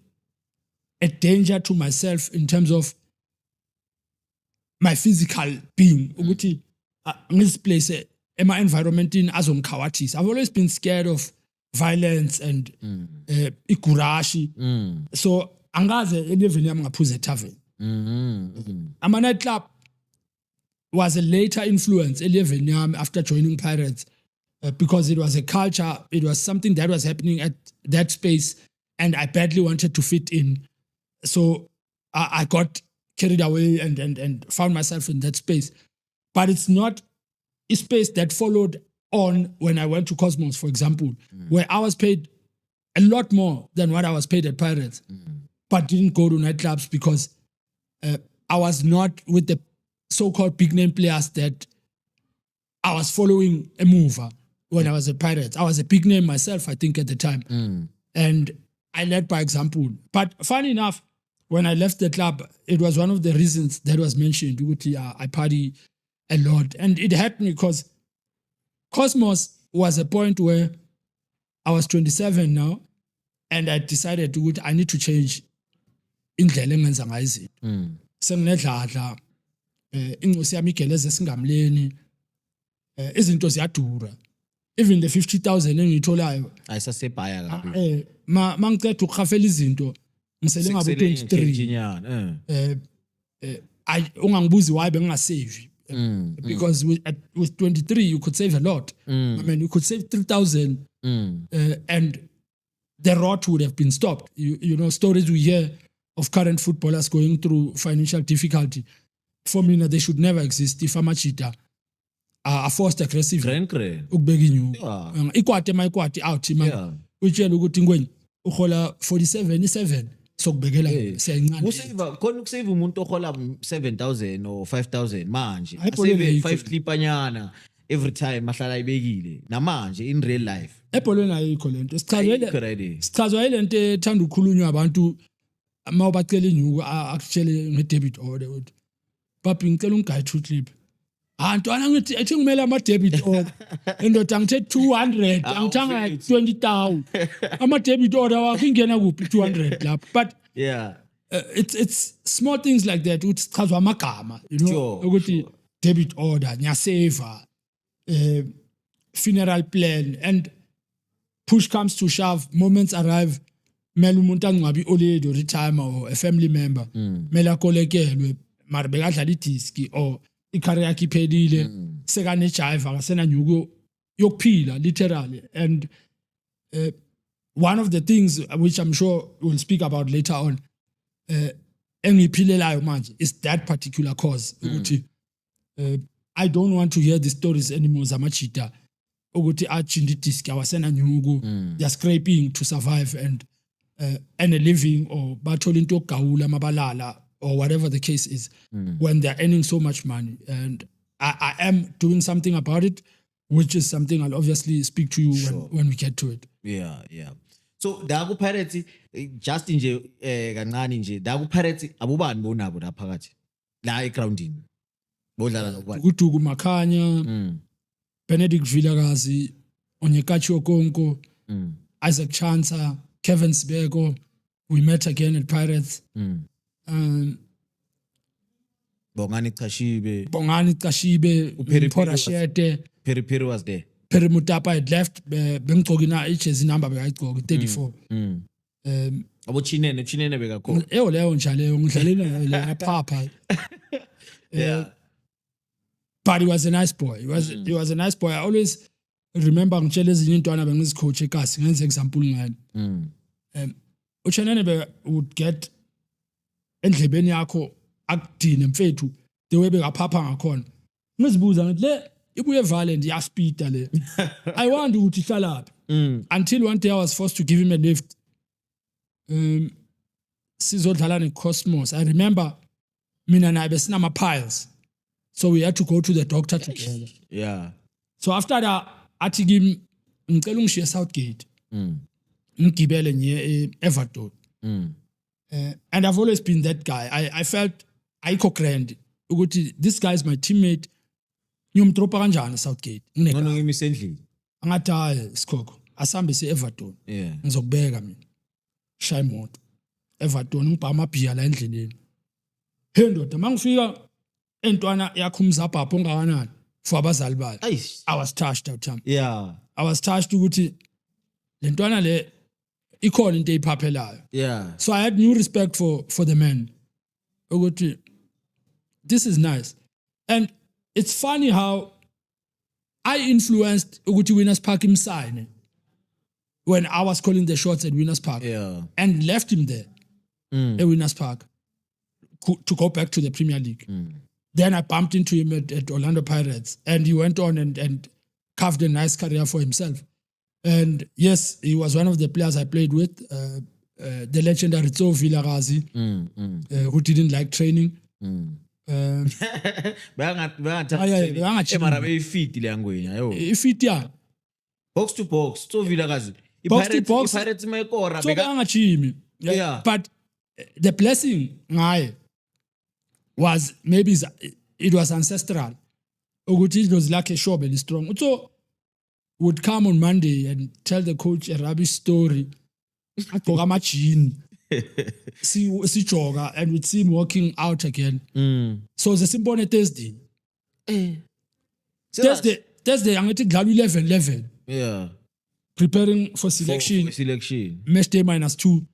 a danger to myself in terms of my physical being ukuthi ngisplace ema environment in azongikhawathisa. I've always been scared of violence and igurashi. So angaze elevini yami ngaphuza etavern. Ama night club was a later influence elevini yami after joining Pirates because it was a culture, it was something that was happening at that space and I badly wanted to fit in. So I got carried away and found myself in that space. But it's not a space that followed on when I went to Cosmos, for example, where I was paid a lot more than what I was paid at Pirates, but didn't go to nightclubs because I was not with the so-called big name players that I was following a mover when I was at Pirates. I was a big name myself, I think, at the time. And I led by example. But funny enough, when I left the club, it was one of the reasons that was mentioned. I party a lot. And it hurt me because Cosmos was a point where I was 27 now, and I decided I need to change indlela engenza ngayo izinto. Senginedladla, incosi yami igeleze esingamleni, izinto ziyadura. Even the 50,000 engiyitholayo ayisasebhaya kabi. Mangiceda ukukhafela izinto ngisele ngabe 23. Ungangibuzi why bengingasave. Because with 23 you could save a lot. I mean, you could save 3,000 and the rot would have been stopped. You know, stories we hear of current footballers going through financial difficulty. For me, they should never exist. If amachita are forced aggressive ukubeka inyuku ikwate out man utshela ukuthi ngweni uhola 47 sokubekela siyancane usave khona ukusave umuntu ohola 7,000 or 5,000 manje asave 5 clipanyana every time ahlala ibekile namanje in real life ebholweni ayikho lento sichazwa ilento ethanda ukukhulunywa abantu mawubacela inyuku akutshele nge-debit order ukuthi papi ngicela unguide to clip Antwana ngithi ethi ngimela ama debit order indoda ngithe 200 angithanga 20,000 ama debit order wakho ingena kuphi 200 lapho but yeah it's small things like that ukuthi sichazwa amagama you know ukuthi debit order nyaseva funeral plan and push comes to shove moments arrive mele umuntu angcwabi old or retire or a family member mele akolekelwe mara bekadlala idiski or icareer yakhe iphelile sekane jive akasena nyuko yokuphila literally and one of the things which I'm sure we'll speak about later on engiphilelayo manje is that particular cause ukuthi I don't want to hear the stories anymore zamachita ukuthi achinda disk awasena nyuko they are scraping to survive and a living or bathola into yokugawula mabalala or whatever the case is, when they're earning so much money. And I am doing something about it, which is something I'll obviously speak to you when we get to it. Yeah. So, Dagu Pirates, just nje kancane nje, Dagu Pirates abubani bonabo la phakathi. La egroundini. Bodlala nokubani. Udugu Makhanya, Benedict Vilakazi, Onyekachi Okonko, Isaac Chansa, Kevin Sbego. We met again at Pirates. Bongani Kashibe, Pora Shete, Peri was there. Peri Mutapa had left, Bengogina H's number by 34. About Chinene Bega call. Leon Chale, Papa. But he was a nice boy. He was a nice boy. I always remember Mcheles in Twana Bengus coach, as example, man. Uchanene would get endlebeni yakho akudine mfethu the way bekapapa ngakhona ngizibuza ngithi le ibuye Valent ya speed le I want ukuthi hlala laphi until one day I was forced to give him a lift sizodlala neCosmos. I remember mina naye besinama piles so we had to go to the doctor together. So after that athi kimi ngicela ungishiye Southgate ngigibele ngiye Everton. And I've always been that guy. I felt ayikho-grand ukuthi this guy is my teammate. Ngiyomdropa kanjani Southgate? Ngimise endlini. Angathi hayi Sikhokho, asambe se-Everton. Ngizokubeka mina. Shaya imoto. Everton ngibha amabhiya la endleleni. Hey ndoda, mangifika entwana yakho umzabhabho ongakanani for abazali bayo. I was touched out time. I was touched ukuthi lentwana le ikhona into eyiphaphelayo. So I had new respect for the man. This is nice. And it's funny how I influenced Winners Park himself when I was calling the shots at Winners Park and left him there at Winners Park to go back to the Premier League. Then I bumped into him at Orlando Pirates and he went on and carved a nice career for himself. And yes, he was one of the players I played with, the legendary Tso Vilakazi, who didn't like training. Beyangathi mara beyifit le yangwenya yo. Ifit ya. Box to box. So vila kazi. Box to box. Pirates mayikora so bangajimi. Yeah. But the blessing ngaye was maybe it was ancestral. Ukuthi it was like a show very strong. So would come on Monday and tell the coach a rubbish story. Agqoka amajini. Si jogger and we'd see him walking out again. So the simple Thursday. Thursday angithi kudlala 11. Yeah. Preparing for selection. For selection. Match day -2.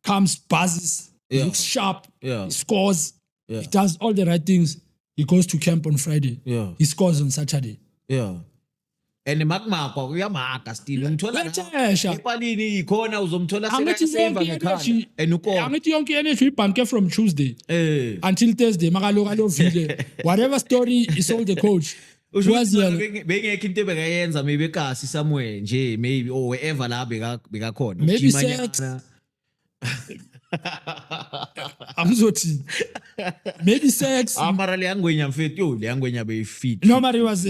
Comes, buzzes, looks sharp, Yeah. he scores, Yeah. he does all the right things. He goes to camp on Friday. Yeah. He scores on Saturday. Yeah. And makmakwa uyamaka still umthola Ngiyatshesha. epalini ikhona uzomthola Angithi sekaseva yonke ngekhanda energy- and ukona. angithi yonke energy uyibhanke from Tuesday until Thursday makaloku alovile. Whatever story is all the coach. Was bengekho into ebekayenza maybe ekasi somewhere nje maybe or wherever la bekakhona Maybe Ujimanyana. Angizothi. Maybe sex. Mara le yangwenya mfethu yo le yangwenya beyifit. No, but it was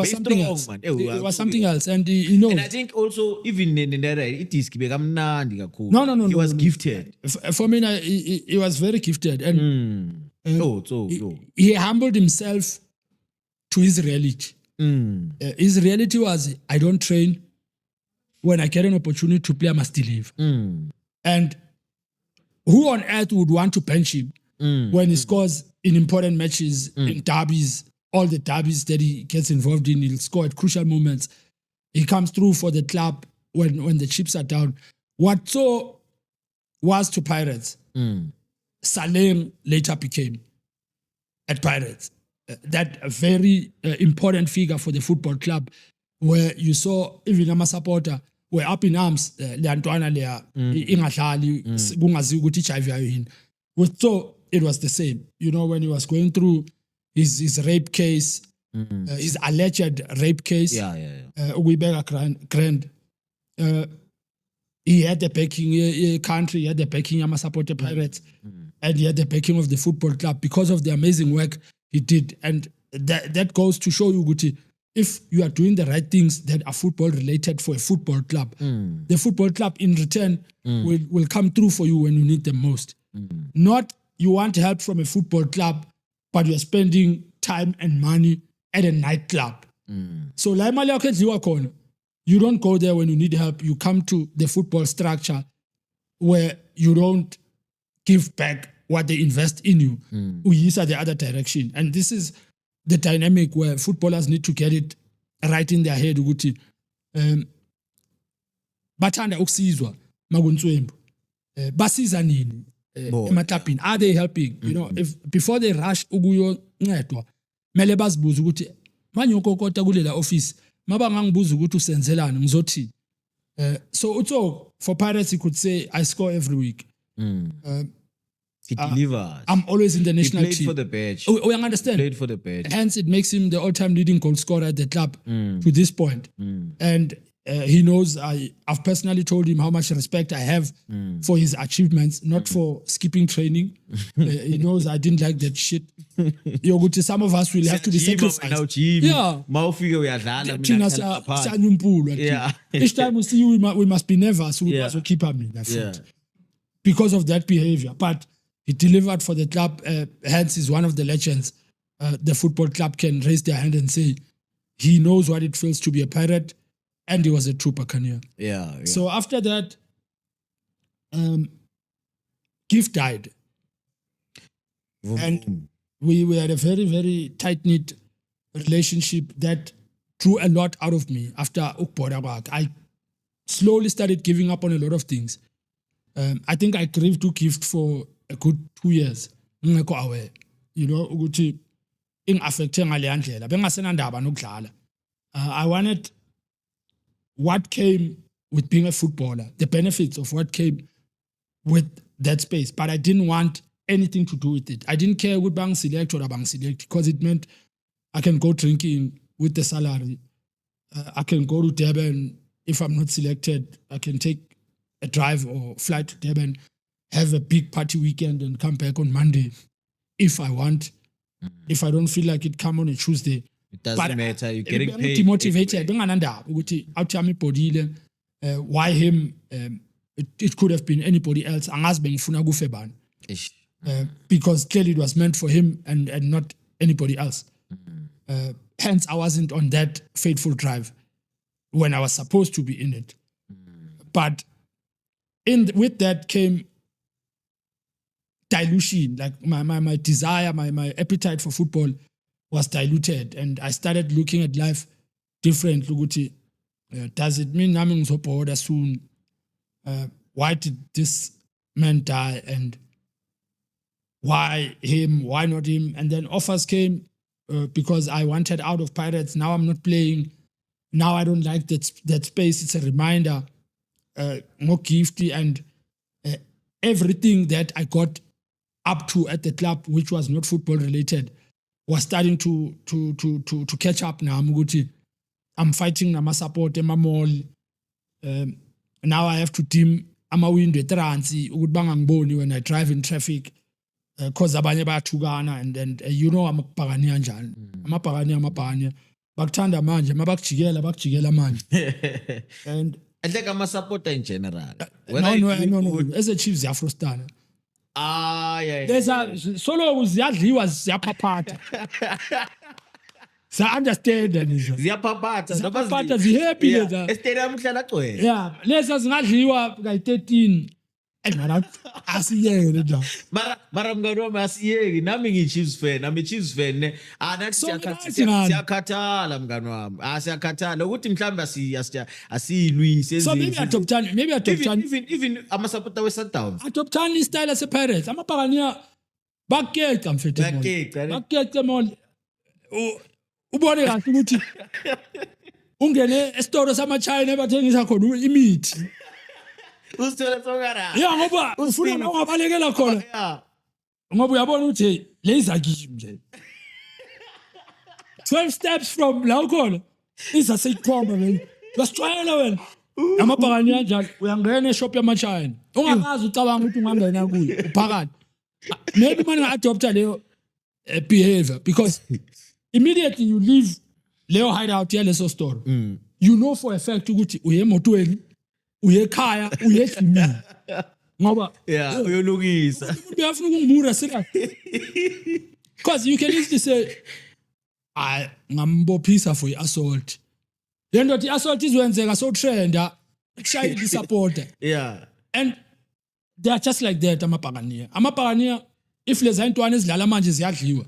something strong, else. man. It was something else, and you know. And I think also even in the disk bekamnandi kakhulu. No. He was gifted. For me, he was very gifted, and he humbled himself to his reality. His reality was, I don't train. When I get an opportunity to play, I must deliver. And who on earth would want to bench him when he scores in important matches, in derbies, all the derbies that he gets involved in, he'll score at crucial moments. He comes through for the club when the chips are down. What so was to Pirates, Salem later became at Pirates. That a very important figure for the football club, where you saw even a supporter were up in arms. Leantwana leya ingadlali kungaziwa ukuthi HIV yayo yini. So it was the same. You know, when he was going through his rape case, his alleged rape case. Ukuyibeka grand. He had the backing country, he had the backing of supporter Pirates, and he had the backing of the football club because of the amazing work he did. And that goes to show you, Guti, if you are doing the right things that are football related for a football club, the football club in return will come through for you when you need them most. Not you want help from a football club, but you're spending time and money at a nightclub. So la imali yakho edliwa khona, you don't go there when you need help. You come to the football structure where you don't give back what they invest in you. Uyisa the other direction. And this is the dynamic where footballers need to get it right in their head ukuthi bathanda ukusizwa makuntswembu basiza nini emaklabhini, are they helping? You know, if before they rush ukuyoncedwa mele bazibuza ukuthi manje ukokota kulela office mabangangibuza ukuthi usenzelani ngizothi. So utso for Pirates he could say I score every week. He delivers. I'm always in the national He played team. for the badge. We understand. Played for the badge. Hence, it makes him the all-time leading goal scorer at the club to this point. And he knows I've personally told him how much respect I have for his achievements, not for skipping training. He knows I didn't like that shit. Some of us will have to be sacrificed. Yeah. Yeah. Each time we see you, we must be nervous. We must keep him because of that behavior. But he delivered for the club. Hence, he's one of the legends. The football club can raise their hand and say he knows what it feels to be a Pirate, and he was a true Buccaneer. Yeah. So after that, Gift died. And we had a very, very tight-knit relationship that drew a lot out of me after Ukbora. I slowly started giving up on a lot of things. I think I grieved to Gift for a good 2 years. Ngekho aware. You know, ukuthi ing-affecte ngaleya ndlela. Bengasenandaba nokudlala. I wanted what came with being a footballer, the benefits of what came with that space, but I didn't want anything to do with it. I didn't care what bang select or bang select because it meant I can go drinking with the salary. I can go to Durban. If I'm not selected, I can take a drive or fly to Durban, have a big party weekend and come back on Monday. if I want. If I don't feel like it, come on a Tuesday. It doesn't matter. You're getting paid. Demotivated. Why him? It could have been anybody else. Because clearly it was meant for him and not anybody else. Hence, I wasn't on that fateful drive when I was supposed to be in it. But with that came dilution. Like my desire, my appetite for football was diluted, and I started looking at life differently. Does it mean I'm going soon? Why did this man die? And why him? Why not him? And then offers came because I wanted out of Pirates. Now I'm not playing. Now I don't like that space. It's a reminder, more gifty, and everything that I got up to at the club, which was not football related, was starting to catch up now. I'm fighting nama support ema mall. Now I have to dim ama window transi ukuthi bangangiboni when I drive in traffic because abanye bayathukana and you know amabhakaniya njani. Amabhakaniya bakuthanda manje mabakujikela manje. And I think I'm a supporter in general. No. As a Chiefs ziyafrustana. Yeah. There's a solo ziyadliwa ziyaphaphata. Sa understand and ziyaphaphata zihappy leza. Stadium hlala gcwele. Yeah, leza zingadliwa kay 13 and asiyeke nje. Mara mngani wami asiyeki nami ngi-Chiefs fan, I'm a Chiefs fan ne. Nathi siyakhathala mngani wami. Siyakhathala ukuthi mhlambe asiyilwise. So maybe a top 10 even ama supporter we Sundowns. A top 10 style as a Pirates. Amabhakaniya bakeka mfethu. Bakeka mall. Ubone kahle ukuthi ungene esitoro sama-China ebathengisa khona imithi. Usithola sokara. Yeah, ngoba ufuna ungabalekela khona. Yeah. Ngoba uyabona ukuthi lezakimi nje. 12 steps from la ukhona. Isaseyikhomba wena. Wasicwayela wena. Amabhakaniya njalo uyangena eshop yama-China. Ungakazi ucabanga ukuthi ungangena kuyo. Uphakathi. Maybe manje adopta leyo behavior because immediately you leave Leo hideout here leso store. You know for a fact ukuthi uye emotweni, uye ekhaya, uye edimini. Ngoba uyolukisa. Uyafuna ukungimura sika. Because you can easily say ngambophisa for i-assault. Lento i-assault izwenzeka so trenda ukushayela i-supporter. Yeah. And they are just like that amabhakaniya if leza intwana ezidlala manje ziyadliwa.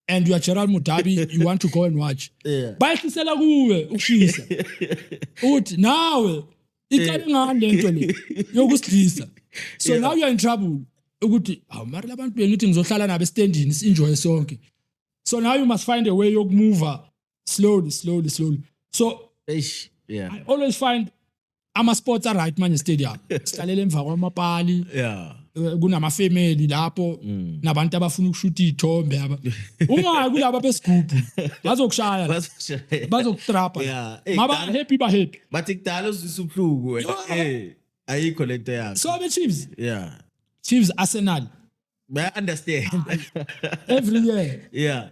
And you are Gerald Mudabi, you want to go and watch. Yeah. Bayisela kuwe ukushisa. Uthi nawe icala ngani lento le yokusidlisa. So now you are in trouble. Ukuthi mara labantu bengithi ngizohlala nabo estandini enjoy sonke. So now you must find a way yokumove slowly. So I always find ama-sports are-right manje stadium. Sihlalela emva kwamapali. Yeah. Kunama-family lapho nabantu abafuna ukushuta iy'thombe yaba. Ungayi kulaba besigubhu bazokushaya bazokutrapha. Ngaba happy ba happy. Bathi kudala uzwisa ubuhlungu wena. Ayikho lento yakho. So the Chiefs. Yeah. Chiefs Arsenal. I understand. Every year. Yeah.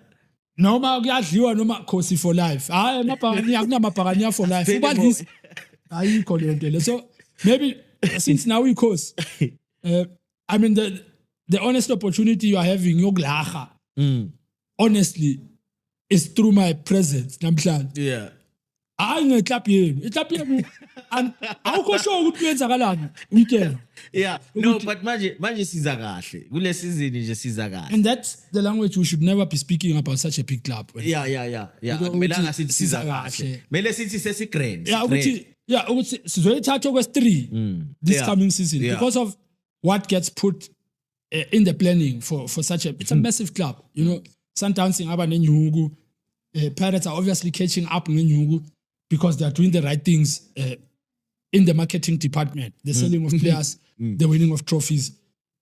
Noma kuyadliwa noma khosi for life. Hayi amabhakaniya kunamabhakaniya for life. Ubadlisa. Ayikho lento le. So maybe since now we course I mean the honest opportunity you are having yokulaha honestly is through my presence namhlanje. Yeah. Hayi ngeclub yenu. Iclub yenu awukho sure ukuthi kuyenzakalani weekend. Yeah. No, but manje siza kahle. Kule season nje siza kahle. And that's the language we should never be speaking about such a big club. Yeah. Melanga sithi siza kahle. Mele sithi sesigrand. Yeah, ukuthi sizoyithatha kwesi3 this coming season because of what gets put in the planning for such it's a massive club. You know, Sundowns ingaba nenyuku. Pirates are obviously catching up nenyuku because they are doing the right things in the marketing department, the selling of players, the winning of trophies.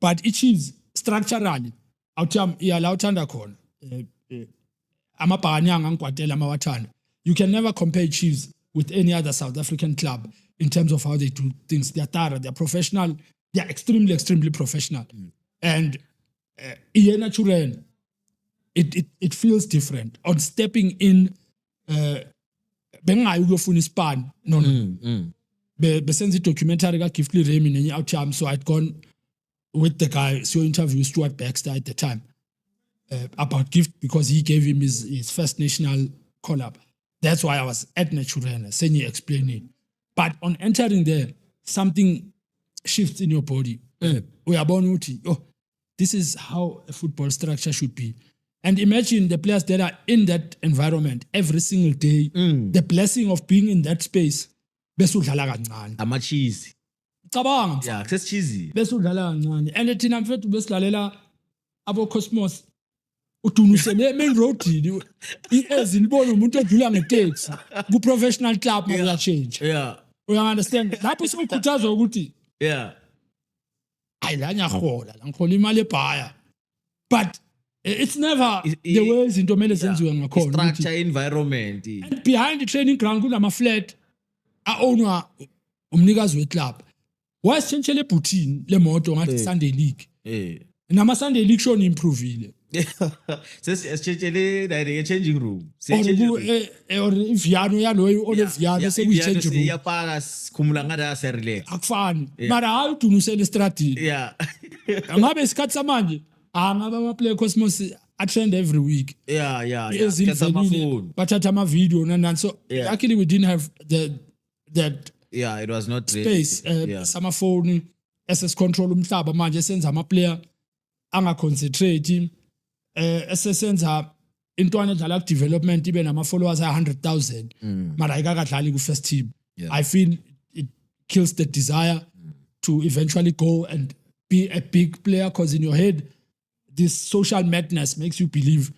But it is structurally iyalawuthanda khona. Amabhakaniya angangikwatela amawathanda. You can never compare Chiefs with any other South African club in terms of how they do things. They are thorough, they are professional, they are extremely professional. And natural. It feels different. On stepping in, bengayi ukuyofuna ispan. No. Besenza documentary ka Gift Remy nenye outcome, so I'd gone with the guy, so interview Stuart Baxter at the time about Gift because he gave him his first national call-up. That's why I was at Naturena, Senye explaining. But on entering there, something shifts in your body. We are born uti. Oh, this is how a football structure should be. And imagine the players that are in that environment every single day, the blessing of being in that space. Besudlala kancane. Ama-cheesy. Cabanga. Yeah, it's cheesy. Besudlala kancane. And thina mfethu besilalela abo Cosmos. Utunusele main road iezi libona umuntu odlula ngeteksi ku professional club manje change. Yeah. You understand? Lapho sokukhuthazwa ukuthi yeah. Hayi la ngiyahola, la ngikhola imali ebhaya. But it's never the way izinto mele zenziwe ngakhona. Structure environment. And behind the training ground kunama flat a-ownwa umnikazi weclub. Wasitshentshele ebhuthini lemoto ngathi Sunday League. Nama Sunday League show improvile. Sesitshentshele the changing room. Or ivyano yaloyo olevyano sekuyi-change room. Iyapaka sikhumula ngathi relax. Akufani. Mara hayi udunusele estradini. Yeah. Ngabe isikhathi samanje ngabe ama-player Cosmos I-trend every week. Yeah. Bathatha ama-video and so luckily we didn't have that it was not space. Sama phone control umhlaba manje esenza ama-player anga-concentrate. Esesenza intwana edlala ku-development ibe nama-followers 100,000 mara ayikakadlali ku-first team. I feel it kills the desire to eventually go and be a big player because in your head this social madness makes you believe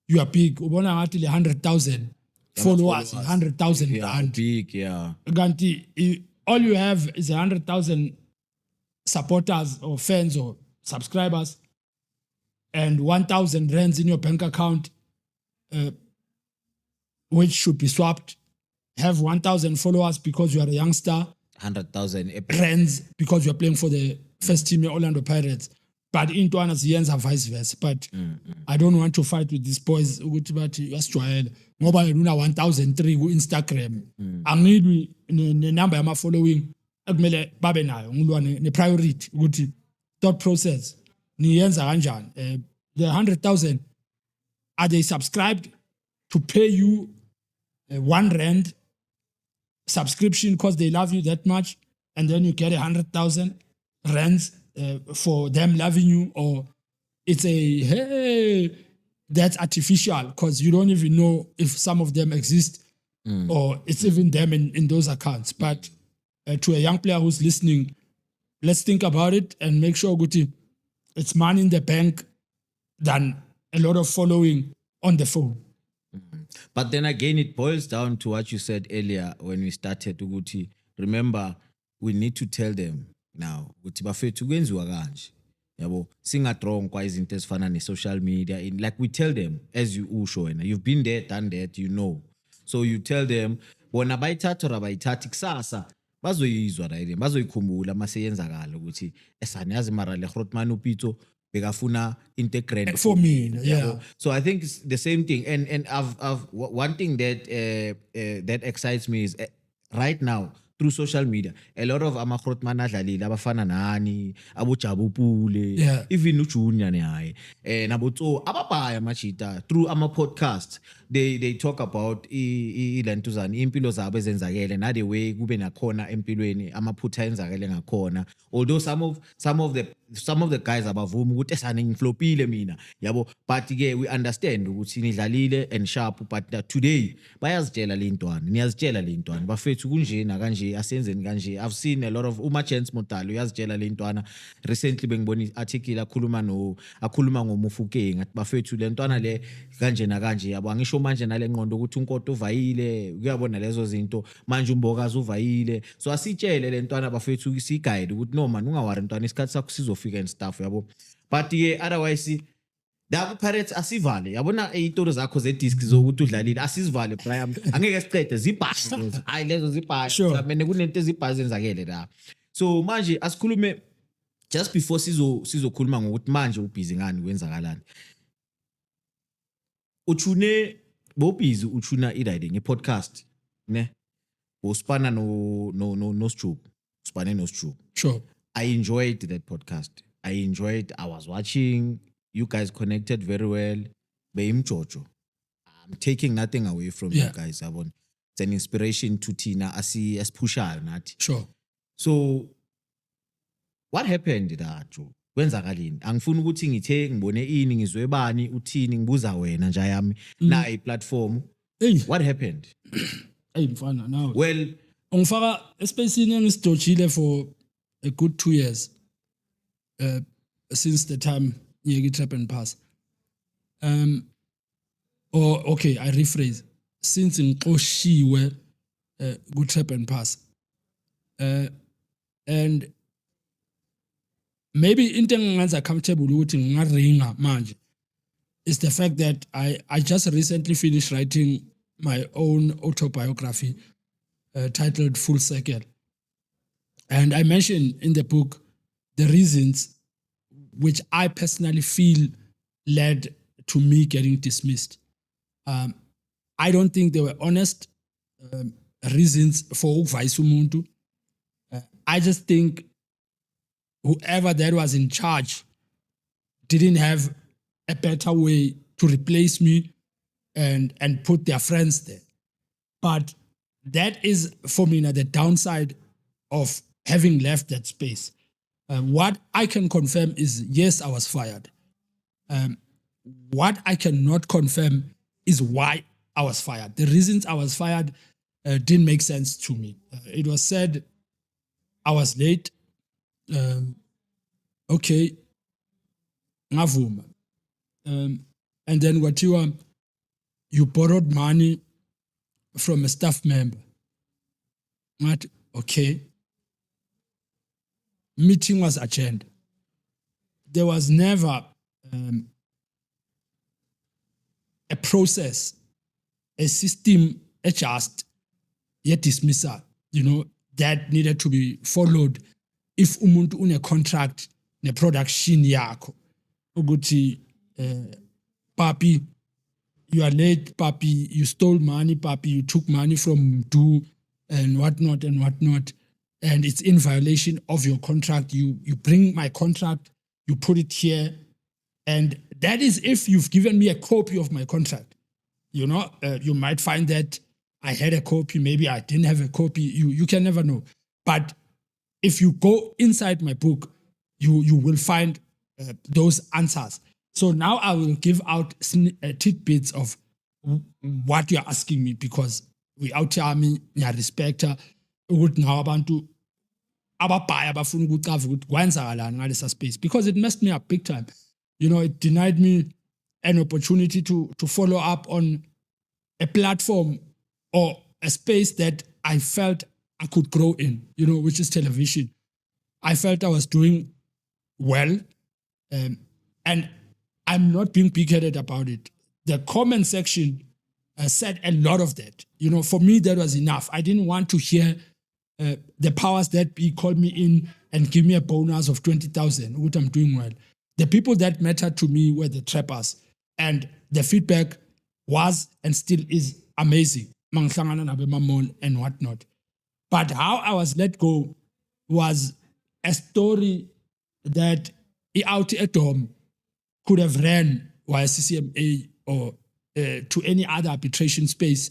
you are big. Ubona ngathi le 100,000 followers, 100,000 rand. Big, yeah. Ganti, all you have is 100,000 supporters or fans or subscribers and 1,000 rands in your bank account, which should be swapped. Have 1,000 followers because you are a youngster. 100,000 rands because you are playing for the first team, Orlando Pirates. But into Zienza vice versa. But I don't want to fight with these boys. But mobile luna 1,003 ku Instagram. Angidwi ne number yama following akumele babe nayo ngilwa ne priority ukuthi thought process niyenza kanjani. The 100,000 are they subscribed to pay you 1 rand subscription because they love you that much, and then you get 100,000 rands for them loving you, or it's hey, that's artificial because you don't even know if some of them exist or it's even them in those accounts. But to a young player who's listening, let's think about it and make sure Guti, it's money in the bank than a lot of following on the phone. But then again, it boils down to what you said earlier when we started, Uguti. Remember, we need to tell them now, Uguti bafethu kwenziwa kanje. Yabo, singatrong kwa izinto ezifana ne-social media. Like we tell them, as you usho wena, you've been there, done that, you know. So you tell them, bona bayithatha or abayithathi kusasa, bazoyizwa right, bazoyikhumbula maseyenzakala ukuthi esaniyazi mara le Grootman uPito bekafuna integrate for me, yeah. So I think it's the same thing, and I've one thing that that excites me is right now through social media, a lot of ama-Grootman adlalile abafana nani, aboJabu Pule, even uJunior naye, nabotso ababhaya machita through ama-podcast, they talk about ilentuzana impilo zabo ezenzakele na the way kube nakhona empilweni amaphutha enzakele ngakhona. Although some of the guys abavuma ukuthi esane ngiflopile mina yabo, but ke we understand ukuthi nidlalile and sharp, but today bayazitshela le ntwana, niyazitshela le ntwana bafethu kunjena kanje asenzeni kanje. I've seen a lot of Chance Motalo uyazitshela le ntwana. Recently bengibona article akhuluma ngoMufukeng athi bafethu le ntwana le kanje na kanje yabo, angisho manje nale ngqondo ukuthi uNkoto uvayile, uyabona lezo zinto manje uMbokazi uvayile. So asitshele le ntwana bafethu siguide ukuthi no man ungawari ntwana isikhathi sakho sizofika and stuff yabo. But otherwise Dabu Pirates asivale yabona izinto zakho zedisk zokuthi udlalile asizivale Brian, angeke siqede zibhashe hayi lezo zibhashe manje kunento ezibhashe zenzakele la. So manje asikhulume just before sizokhuluma ngokuthi manje ubhizi ngani kwenzakalani. Uchune bobhizi uchuna iriding i-podcast ne uspana no Stroop. Spane no Stroop. Sure. I enjoyed that podcast. I was watching. You guys connected very well. Jojo. I'm taking nothing away from you guys. It's an inspiration to Tina as pusha nathi. Sure. So what happened that Joe? Kwenzakalini? Angifuni ukuthi ngithe ngibone ini ngizwe bani uthini ngibuza wena nje yami na i-platform. What happened? Hey mfana now. Well, ungifaka espacini engisidojile for a good 2 years. Since the time ngiyeke Trap and Pass. Okay, I rephrase. Since ngixoshiwe ku Trap and Pass. And maybe into engenza comfortable ukuthi ngingaringa manje is the fact that I just recently finished writing my own autobiography titled Full Circle. And I mentioned in the book the reasons which I personally feel led to me getting dismissed. I don't think they were honest reasons for ukuvayisa umuntu. I just think whoever that was in charge didn't have a better way to replace me and put their friends there. But that is, for me, the downside of having left that space. What I can confirm is, yes, I was fired. What I cannot confirm is why I was fired. The reasons I was fired didn't make sense to me. It was said I was late. Okay, ngavuma. And then what you borrowed money from a staff member. Not okay. Meeting was adjourned. There was never a process, a system, yet dismissal, that needed to be followed if umuntu une contract ne production yakho. Ukuthi papi, you are late, papi, you stole money, papi, you took money from Do and whatnot. And it's in violation of your contract. You bring my contract, you put it here. And that is if you've given me a copy of my contract. You might find that I had a copy, maybe I didn't have a copy. You can never know. But if you go inside my book, you will find those answers. So now I will give out tidbits of what you're asking me, because we out here me respect ukuthi ngawa abantu ababhaya abafuna ukucava ukuthi kwenzakalani ngalesa space, because it messed me up big time. It denied me an opportunity to follow up on a platform or a space that I felt I could grow in, which is television. I felt I was doing well, and I'm not being big-headed about it. The comment section said a lot of that. For me, that was enough. I didn't want to hear the powers that be call me in and give me a bonus of 20,000, what I'm doing well. The people that mattered to me were the trappers, and the feedback was and still is amazing. And whatnot. But how I was let go was a story that out at home could have ran via CCMA or to any other arbitration space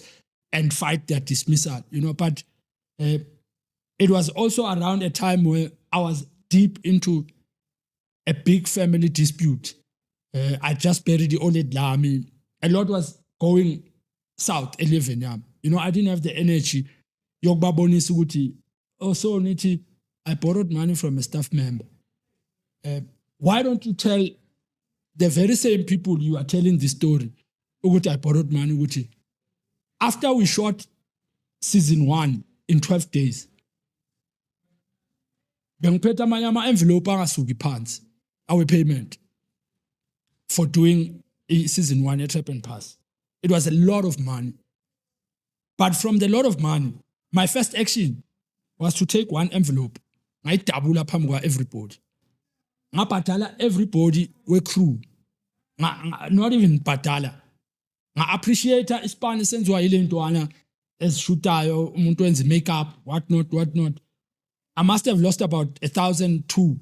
and fight that dismissal, But it was also around a time where I was deep into a big family dispute. I just buried the old Lami. A lot was going south, 11. I didn't have the energy. Also, I borrowed money from a staff member. Why don't you tell the very same people you are telling this story? I borrowed money. After we shot season 1 in 12 days, bengiphetha amanye ama-envelope angasuki phansi our payment for doing season 1 at Trap and Pass. It was a lot of money. But from the lot of money, my first action was to take one envelope, ngayidabula phambi kwa everybody. ngabhadala everybody we-crew. Not even bhadala. Nga-appreciate isipani senziwa yile ntwana esishutayo, umuntu wenza makeup, what not. I must have lost about 1,002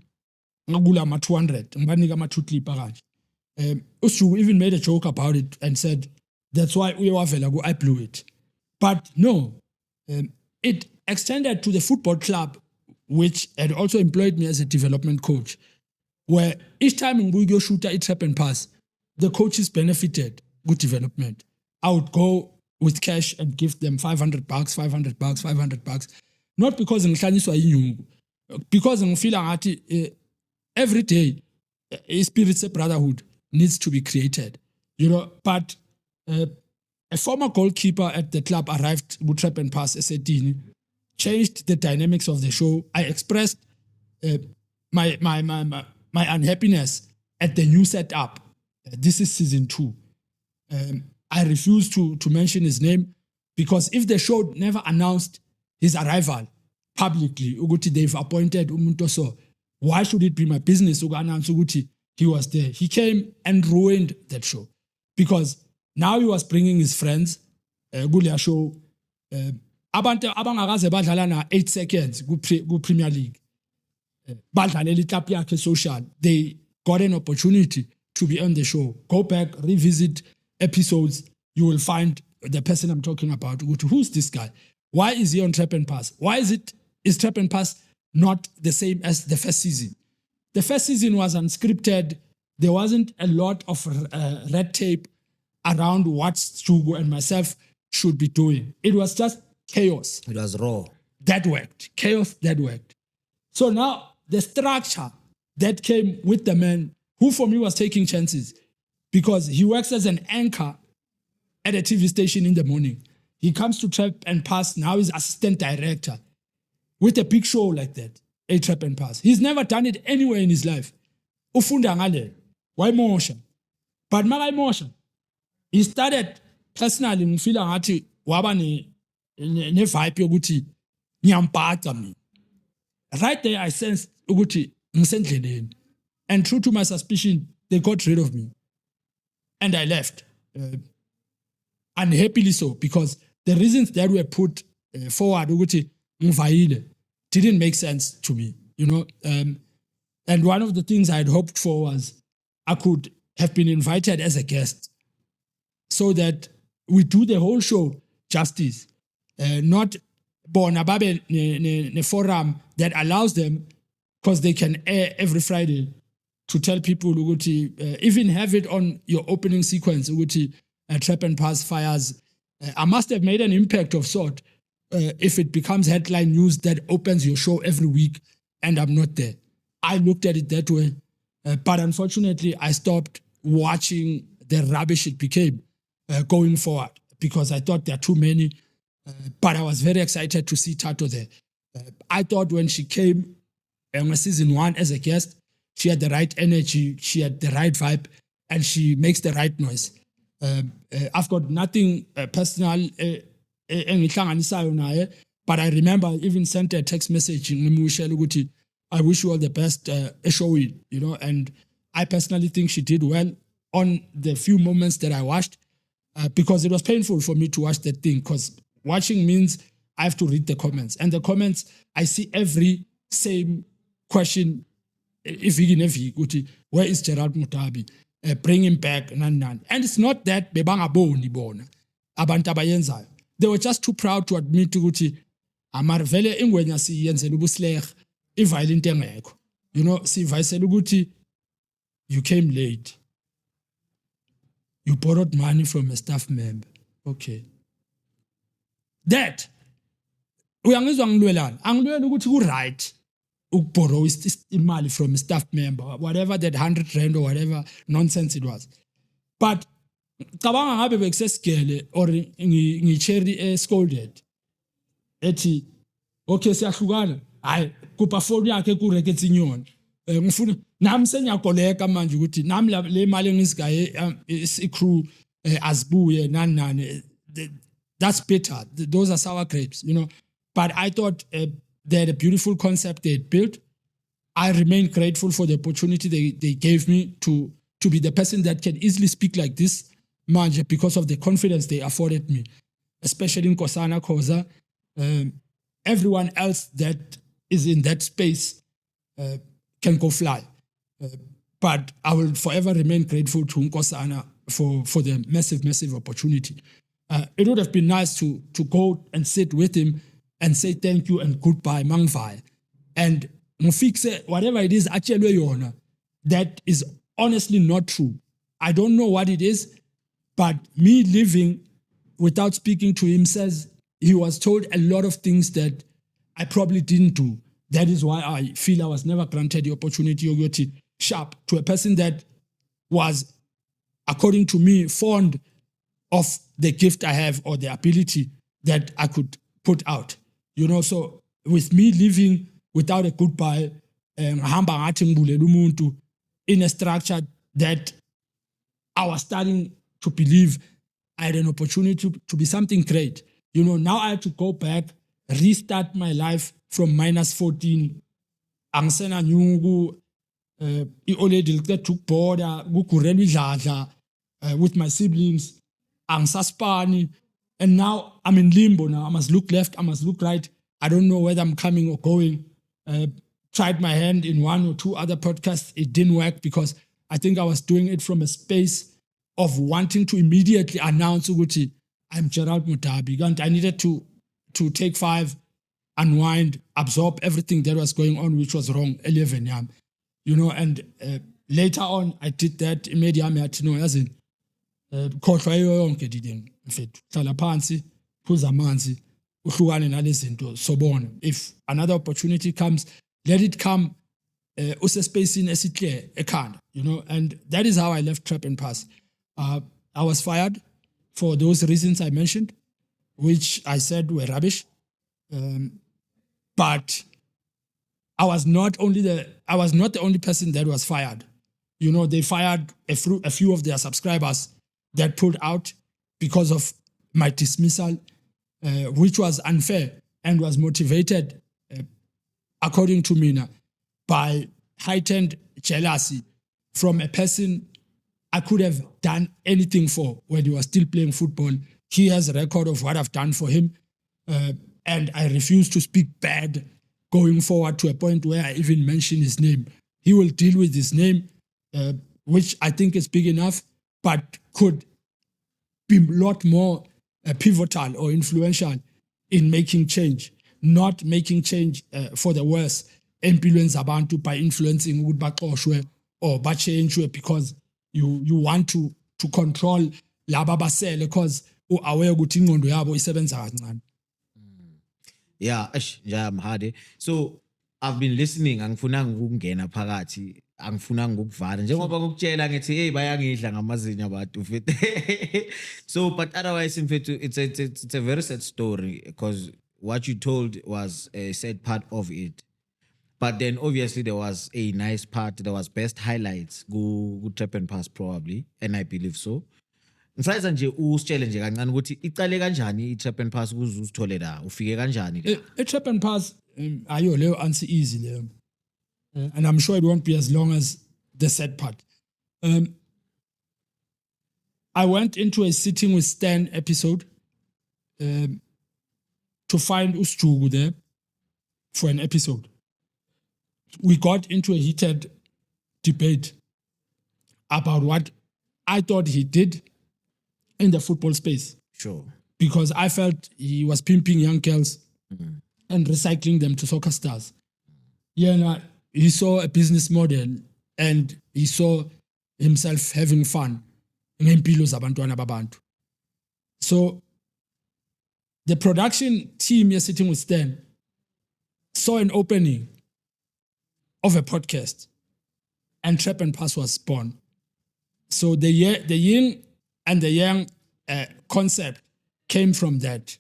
ngakula ama-200 ngibanika ama-2 clip kanje. Usuku even made a joke about it and said that's why uye wavela I blew it. But no, it extended to the football club, which had also employed me as a development coach, where each time ngibuye ukuyoshuta i-trap and pass, the coaches benefited good development. I would go with cash and give them $500, not because ngihlanyiswa inyungu, because ngifeel ngathi every day a spirit of brotherhood needs to be created, but a former goalkeeper at the club arrived with trap and pass Esetini, changed the dynamics of the show. I expressed my unhappiness at the new setup. This is season 2. I refuse to mention his name because if the show never announced his arrival publicly, Uguti they've appointed umuntu so, why should it be my business to announce Uguti he was there? He came and ruined that show because now he was bringing his friends. Gulia show abantu abangakaze badlala na 8 seconds ku Premier League. Badlalela iklub yakhe social. They got an opportunity to be on the show. Go back, revisit episodes. You will find the person I'm talking about. Who's this guy? Why is he on Trap and Pass? Why is Trap and Pass not the same as the first season? The first season was unscripted. There wasn't a lot of red tape around what Stugo and myself should be doing. It was just chaos. It was raw. That worked. Chaos, that worked. So now the structure that came with the man who for me was taking chances because he works as an anchor at a TV station in the morning. He comes to Trap and Pass, now he's assistant director with a big show like that, a Trap and Pass. He's never done it anywhere in his life. Ufunda ngale, why motion? But maka emotion. He started personally ngifila ngathi waba ne vibe yokuthi ngiyampatha mina. Right there I sensed ukuthi ngisendleleni. And true to my suspicion, they got rid of me. And I left. Unhappily so, because the reasons that were put forward ukuthi ngivayile didn't make sense to me, and one of the things I had hoped for was I could have been invited as a guest so that we do the whole show justice, not bona babe ne forum that allows them, because they can air every Friday, to tell people ukuthi even have it on your opening sequence ukuthi Trap and Pass fires. I must have made an impact of sort if it becomes headline news that opens your show every week and I'm not there. I looked at it that way, but unfortunately I stopped watching the rubbish it became going forward because I thought there are too many, but I was very excited to see Tato there. I thought when she came in season 1 as a guest, she had the right energy, she had the right vibe, and she makes the right noise. I've got nothing personal, but I remember I even sent a text message in I wish you all the best, and I personally think she did well on the few moments that I watched, because it was painful for me to watch that thing, because watching means I have to read the comments, and the comments, I see every same question, where is Gerald Mutabi? Bring him back, and it's not that bebangaboni bona abantu abayenzayo. They were just too proud to admit ukuthi amarvele ingwenya siyenzela ubusleх iviolent engekho, sivayisela ukuthi you came late, you borrowed money from a staff member. Okay, that uyangizwa ngilwelana, angilwela ukuthi ku right borrow imali from a staff member, whatever that 100 rand or whatever nonsense it was. But cabanga ngabe bekusesigele or ngicherry scolded ethi okay siyahlukana, hayi kupha phone yakhe ku records inyoni, ngifuna nami senyakoleka manje ukuthi nami le mali engisigaye icrew asibuye nani that's bitter. Those are sour grapes, but I thought they had a beautiful concept they had built. I remain grateful for the opportunity they gave me to be the person that can easily speak like this, manje, because of the confidence they afforded me, especially in Nkosana Khoza. Everyone else that is in that space can go fly. But I will forever remain grateful to Nkosana for the massive opportunity. It would have been nice to go and sit with him and say thank you and goodbye, mangvai. And mufikse, whatever it is, that is honestly not true. I don't know what it is, but me living without speaking to him says he was told a lot of things that I probably didn't do. That is why I feel I was never granted the opportunity of sharp to a person that was, according to me, fond of the gift I have or the ability that I could put out. So with me living without a goodbye, in a structure that I was starting to believe I had an opportunity to be something great. Now I have to go back, restart my life from -14. Angisena nyungu, i-oledi took border, kukurelwa idladla with my siblings, angisaspani, and now I'm in limbo now. I must look left, I must look right. I don't know whether I'm coming or going. Tried my hand in one or two other podcasts. It didn't work because I think I was doing it from a space of wanting to immediately announce Uguti, I'm Gerald Mutabi. And I needed to take 5, unwind, absorb everything that was going on, which was wrong, 11 yam. And later on, I did that immediately. As in, khohlwa yonke diding mfethu hlala phansi phuza amanzi uhlukane nalezinto sobona. If another opportunity comes, let it come. Usespacing esiclear ekhanda, and that is how I left Trap and Pass. I was fired for those reasons I mentioned, which I said were rubbish. But I was not the only person that was fired. They fired a few of their subscribers that pulled out because of my dismissal, which was unfair and was motivated, according to Mina, by heightened jealousy from a person I could have done anything for when he was still playing football. He has a record of what I've done for him, and I refuse to speak bad going forward to a point where I even mention his name. He will deal with his name, which I think is big enough, but could be a lot more pivotal or influential in making change, not making change for the worse, influence abantu by influencing ukuthi baxoshwe or bachange because you want to control laba basele because aware ukuthi ingqondo yabo isebenza kancane. Yeah, I'm hard. So I've been listening, angifunanga ukungena phakathi, angifunanga ukuvala njengoba ngokutshela ngithi hey bayangidla ngamazinyo abantu fit. So but otherwise in fact it's a very sad story because what you told was a sad part of it. But then obviously there was a nice part, there was best highlights go Trap and Pass probably, and I believe so. Ngifisa nje usitshele nje kancane ukuthi iqale kanjani iTrap and Pass ukuze usithole la ufike kanjani iTrap and Pass ayo leyo answer easy leyo, and I'm sure it won't be as long as the sad part. I went into a Sitting with Stan episode to find Usjugu there for an episode. We got into a heated debate about what I thought he did in the football space. Sure. Because I felt he was pimping young girls and recycling them to soccer stars. Yeah, he saw a business model and he saw himself having fun. So the production team you're Sitting with Stan saw an opening of a podcast, and Trap and Pass was born. So the yin and the yang concept came from that,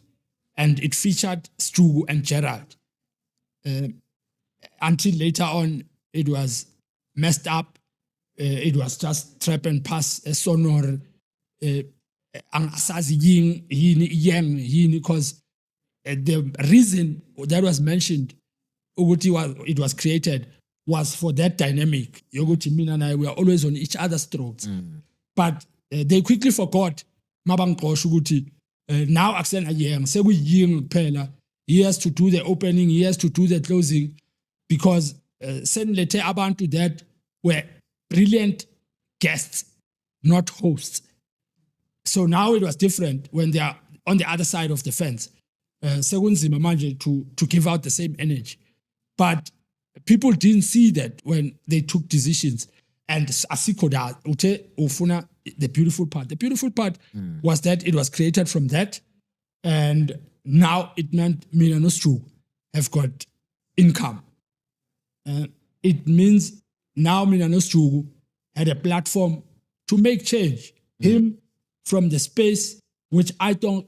and it featured Stu and Gerald. Until later on, it was messed up. It was just Trap and Pass, a sonor, angasazi yin, yang, because the reason that was mentioned, it was created was for that dynamic. Yoguthi mina naye we are always on each other's throats. But they quickly forgot mabangqosha ukuthi now akusena yeng sekuying kuphela. He has to do the opening, he has to do the closing, because senilethe abantu that were brilliant guests, not hosts. So now it was different when they are on the other side of the fence. Sekunzima manje to give out the same energy. But people didn't see that when they took decisions. And asikho da uthe ufuna the beautiful part. The beautiful part was that it was created from that, and now it meant Mina Nostruku have got income. It means now Mina Nostruku had a platform to make change. Him from the space which I thought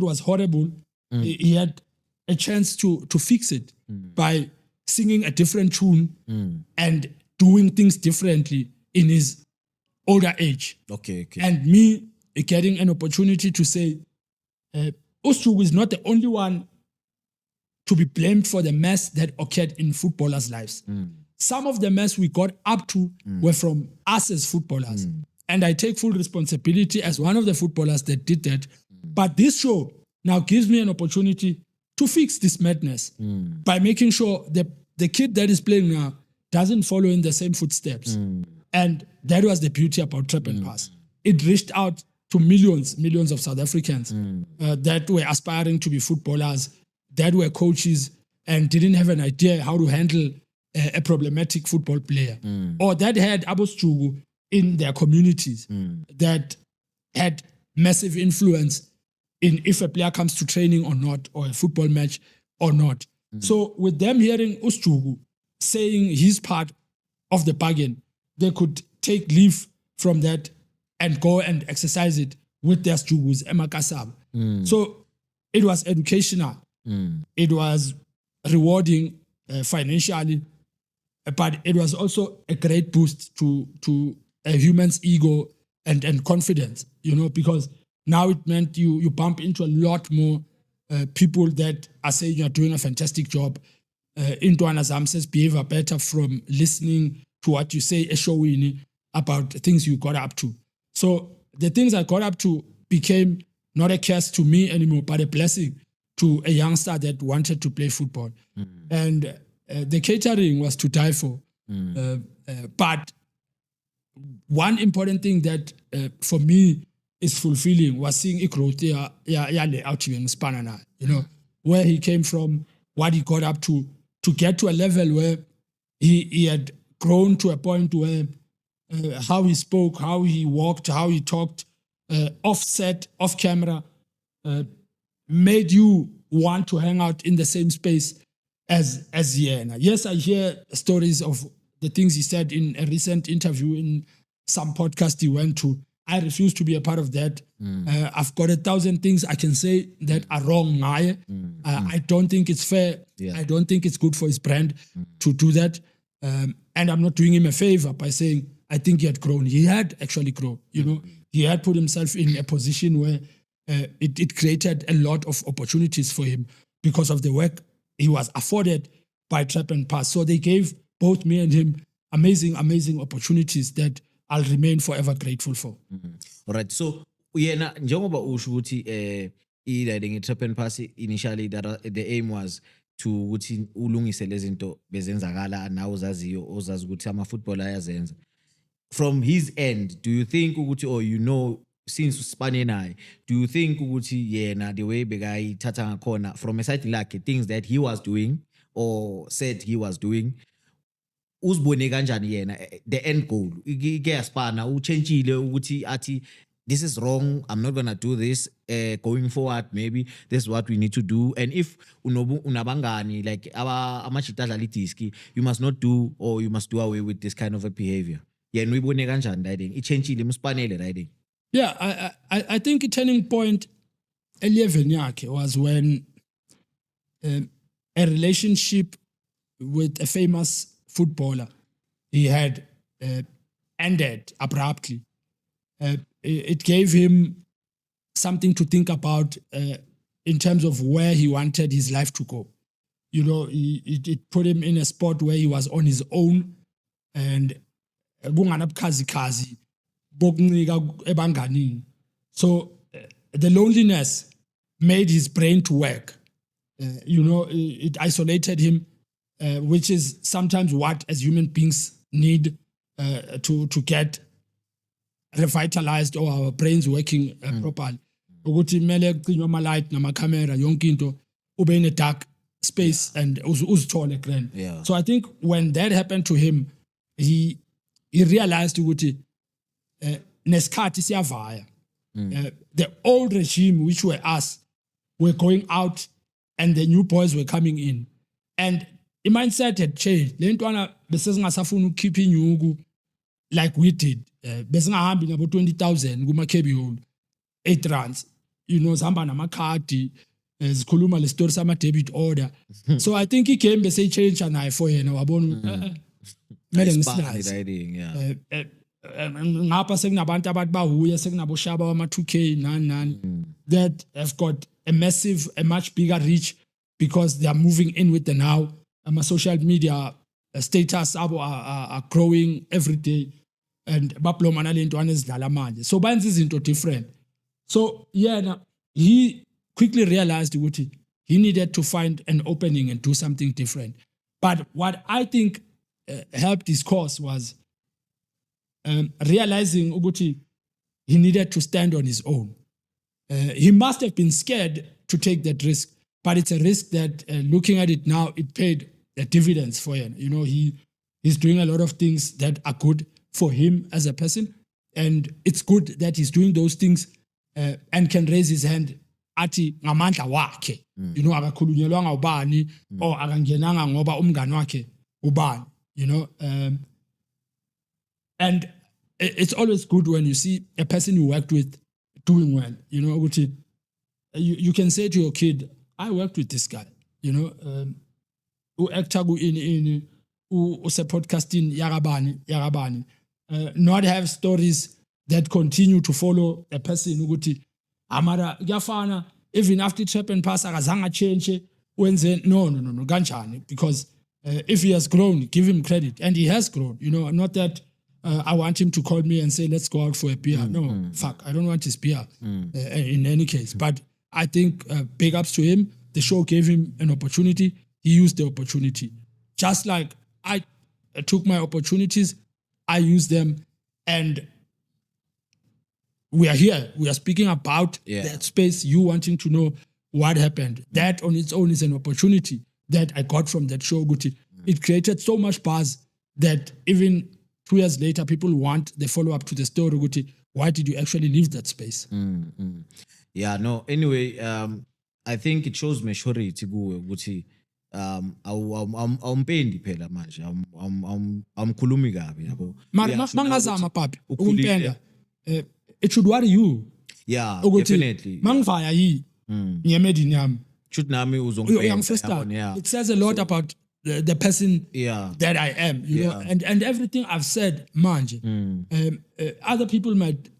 was horrible, he had a chance to fix it by singing a different tune and doing things differently in his older age. Okay. And me getting an opportunity to say, Nostruku is not the only one to be blamed for the mess that occurred in footballers' lives. Some of the mess we got up to were from us as footballers. And I take full responsibility as one of the footballers that did that. But this show now gives me an opportunity to fix this madness by making sure the kid that is playing now doesn't follow in the same footsteps. And that was the beauty about Trap and Pass. It reached out to millions of South Africans that were aspiring to be footballers, that were coaches and didn't have an idea how to handle a problematic football player, or that had Nostruku in their communities, that had massive influence in if a player comes to training or not, or a football match or not. So with them hearing Nostruku saying his part of the bargain, they could take leave from that and go and exercise it with their Strukus, emakasab. So it was educational. It was rewarding financially, but it was also a great boost to a human's ego and confidence, because now it meant you bump into a lot more people that are saying you're doing a fantastic job. Intwana Zam says behavior better from listening to what you say, showing about things you got up to. So the things I got up to became not a curse to me anymore, but a blessing to a youngster that wanted to play football. And the catering was to die for. But one important thing that for me is fulfilling was seeing growth out in Spanana, where he came from, what he got up to get to a level where he had grown to a point where how he spoke, how he walked, how he talked, offset, off camera, made you want to hang out in the same space as Yena. Yes, I hear stories of the things he said in a recent interview in some podcast he went to. I refuse to be a part of that. I've got 1,000 things I can say that are wrong. I don't think it's fair. I don't think it's good for his brand to do that. And I'm not doing him a favor by saying I think he had grown. He had actually grown. He had put himself in a position where it created a lot of opportunities for him because of the work he was afforded by Trap and Pass. So they gave both me and him amazing opportunities that I'll remain forever grateful for. All right. So yena njengoba usho ukuthi i-riding Trap and Pass initially that the aim was to ukuthi ulungise lezinto bezenzakala nawe ozazi ukuthi ama-football ayazenza. From his end, do you think ukuthi, or since usipane naye, do you think ukuthi yena the way bekayithatha ngakhona from a side lakhe, things that he was doing or said he was doing, uzibone kanjani yena the end goal ike yaspana uchangile ukuthi athi this is wrong, I'm not gonna do this going forward, maybe this is what we need to do, and if unabangani like amachita adlala idiski, you must not do, or you must do away with this kind of a behavior. Yena uyibone kanjani riding ichangile imspanele riding? Yeah, I think a turning point e-11 yakhe was when a relationship with a famous footballer he had ended abruptly. It gave him something to think about in terms of where he wanted his life to go. you know, it put him in a spot where he was on his own, and kazi so the loneliness made his brain to work. You know, it isolated him, which is sometimes what as human beings need to get revitalized or our brains working properly. Ukuthi kumele kucinywe ama-light nama-camera yonke into ube in a dark space and uzithole grand. Yeah. So I think when that happened to him, he realized ukuthi nesikhathi siyavaya. The old regime, which were us, were going out and the new boys were coming in. And the mindset had changed. Le ntwana besesingasafuna ukukhipha inyuku like we did. Besingahambi ngabo 20,000 kuma-KB hole, 8 runs. You know, zihamba namakhadi, zikhuluma le story sama-debit order. So I think i-game bese-change naye for yena wabona kumele ngisilaze. Ngapha sekunabantu abathi bahuye sekunaboshaba wama-2K nani that have got a much bigger reach because they are moving in with the now. My social media status are growing every day, and bablomana le ntwana ezidlala manje. So benza izinto different. So yeah, he quickly realized ukuthi he needed to find an opening and do something different. But what I think helped his cause was realizing ukuthi he needed to stand on his own. He must have been scared to take that risk, but it's a risk that looking at it now, it paid dividends for him. You know, he's doing a lot of things that are good for him as a person, and it's good that he's doing those things and can raise his hand athi ngamandla wakhe. You know, akakhulunyelwanga ubani or akangenanga ngoba umngani wakhe ubani, you know. And it's always good when you see a person you worked with doing well. You know, you can say to your kid, I worked with this guy, you know, u-actor ku-ini, use-podcasting yarabani. Not have stories that continue to follow a person ukuthi amara kuyafana even after trap and pass akazange change wenze no kanjani, because if he has grown, give him credit, and he has grown, you know. Not that I want him to call me and say let's go out for a beer. Fuck, I don't want his beer in any case. But I think big ups to him. The show gave him an opportunity. He used the opportunity, just like I took my opportunities. I used them, and we are here. We are speaking about that space. You wanting to know what happened. That on its own is an opportunity that I got from that show, Guti. It created so much buzz that even 2 years later, people want the follow-up to the story, Guti. Why did you actually leave that space? Yeah, no. Anyway, I think it shows maturity, Guti. Awumpendi phela manje, awumkhulumi kabi yabo. Mangazama papi ukumpenda. It should worry you. Yeah, definitely. Mangivaya yi ngiyemedini yami. Should nami uzongipenda. It says a lot about the person that I am, you know, and everything I've said manje. Other people might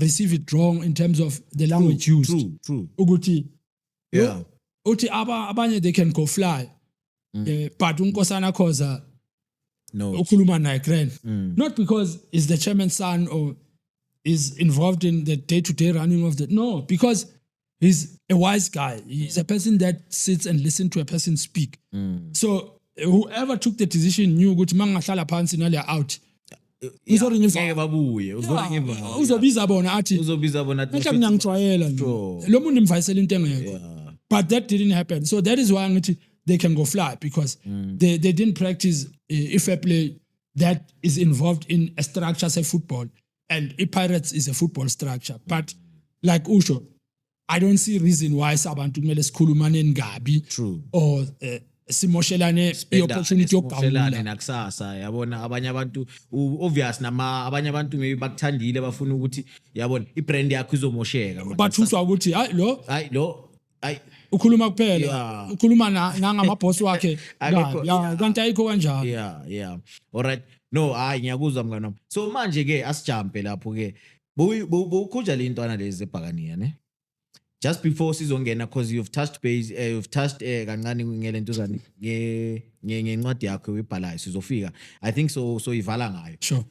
receive it wrong in terms of the language used. True. Uguti. Uti abanye they can go fly. But unkosana khoza ukhuluma naye grand. Not because he's the chairman's son or is involved in the day-to-day running of the... No, because he's a wise guy. He's a person that sits and listens to a person speak. So whoever took the decision knew ukuthi mangahlala phansi nale out. Ngeke babuye. Uzobiza bona athi. Manje ngiyangijwayela nje. Lo muntu nimvayisela into engekho. But that didn't happen. So that is why ngithi they can go fly, because they didn't practice fair play that is involved in a structure, say football. And Pirates is a football structure. But like Usho, I don't see reason why sabantu kumele sikhulumane ngabi. True. Or simoshelane i-opportunity yokubhawula nakusasa. Yabona abanye abantu obvious abanye abantu maybe bakuthandile bafuna ukuthi yabona ibrand yakho izomosheka. Bathuswa ukuthi hayi ukhuluma kuphela, ukhuluma nangamaboss wakhe. Kanti ayikho kanjalo. Yeah. All right. No, ngiyakuzwa mngani wami. So manje ke asijampe lapho ke. Bowukhuja le intwana lezi ebhakaniya ne? just before sizongena, because you've touched kancane ngelentuzane ngencwadi yakho webhalayo sizofika. I think so ivala ngayo. Sure.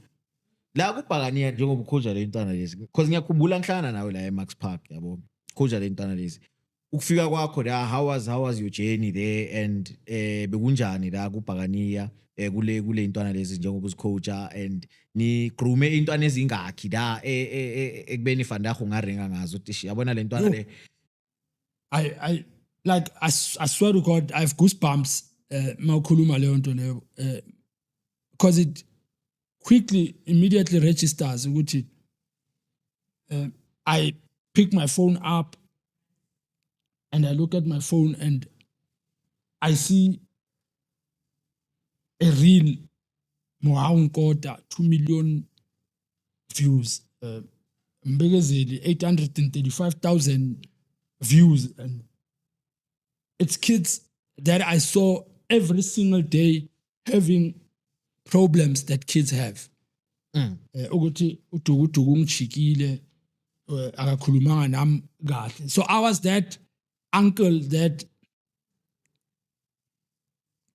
La kubhakaniya njengoba ukhonja le ntwana lezi, because ngiyakhumbula ngihlangana nawe la eMax Park, yabo. Khonja le ntwana lezi. Ukufika kwakho la, how was your journey there, and bekunjani la kubhakaniya kule intwana lezi njengoba uzicoacha, and ni groome intwana ezingakhi la ekubeni Vandag ungarenga ngazo tishi yabona le ntwana le. I like I swear to God, I have goosebumps mawukhuluma leyo nto leyo, because it quickly immediately registers ukuthi I pick my phone up and I look at my phone and I see a reel, Mohaun Kota, 2 million views, Mbegezeli, 835,000 views. And it's kids that I saw every single day having problems that kids have. Ukuthi udugudugu ngijikile, akakhulumanga nami kahle. So I was that uncle that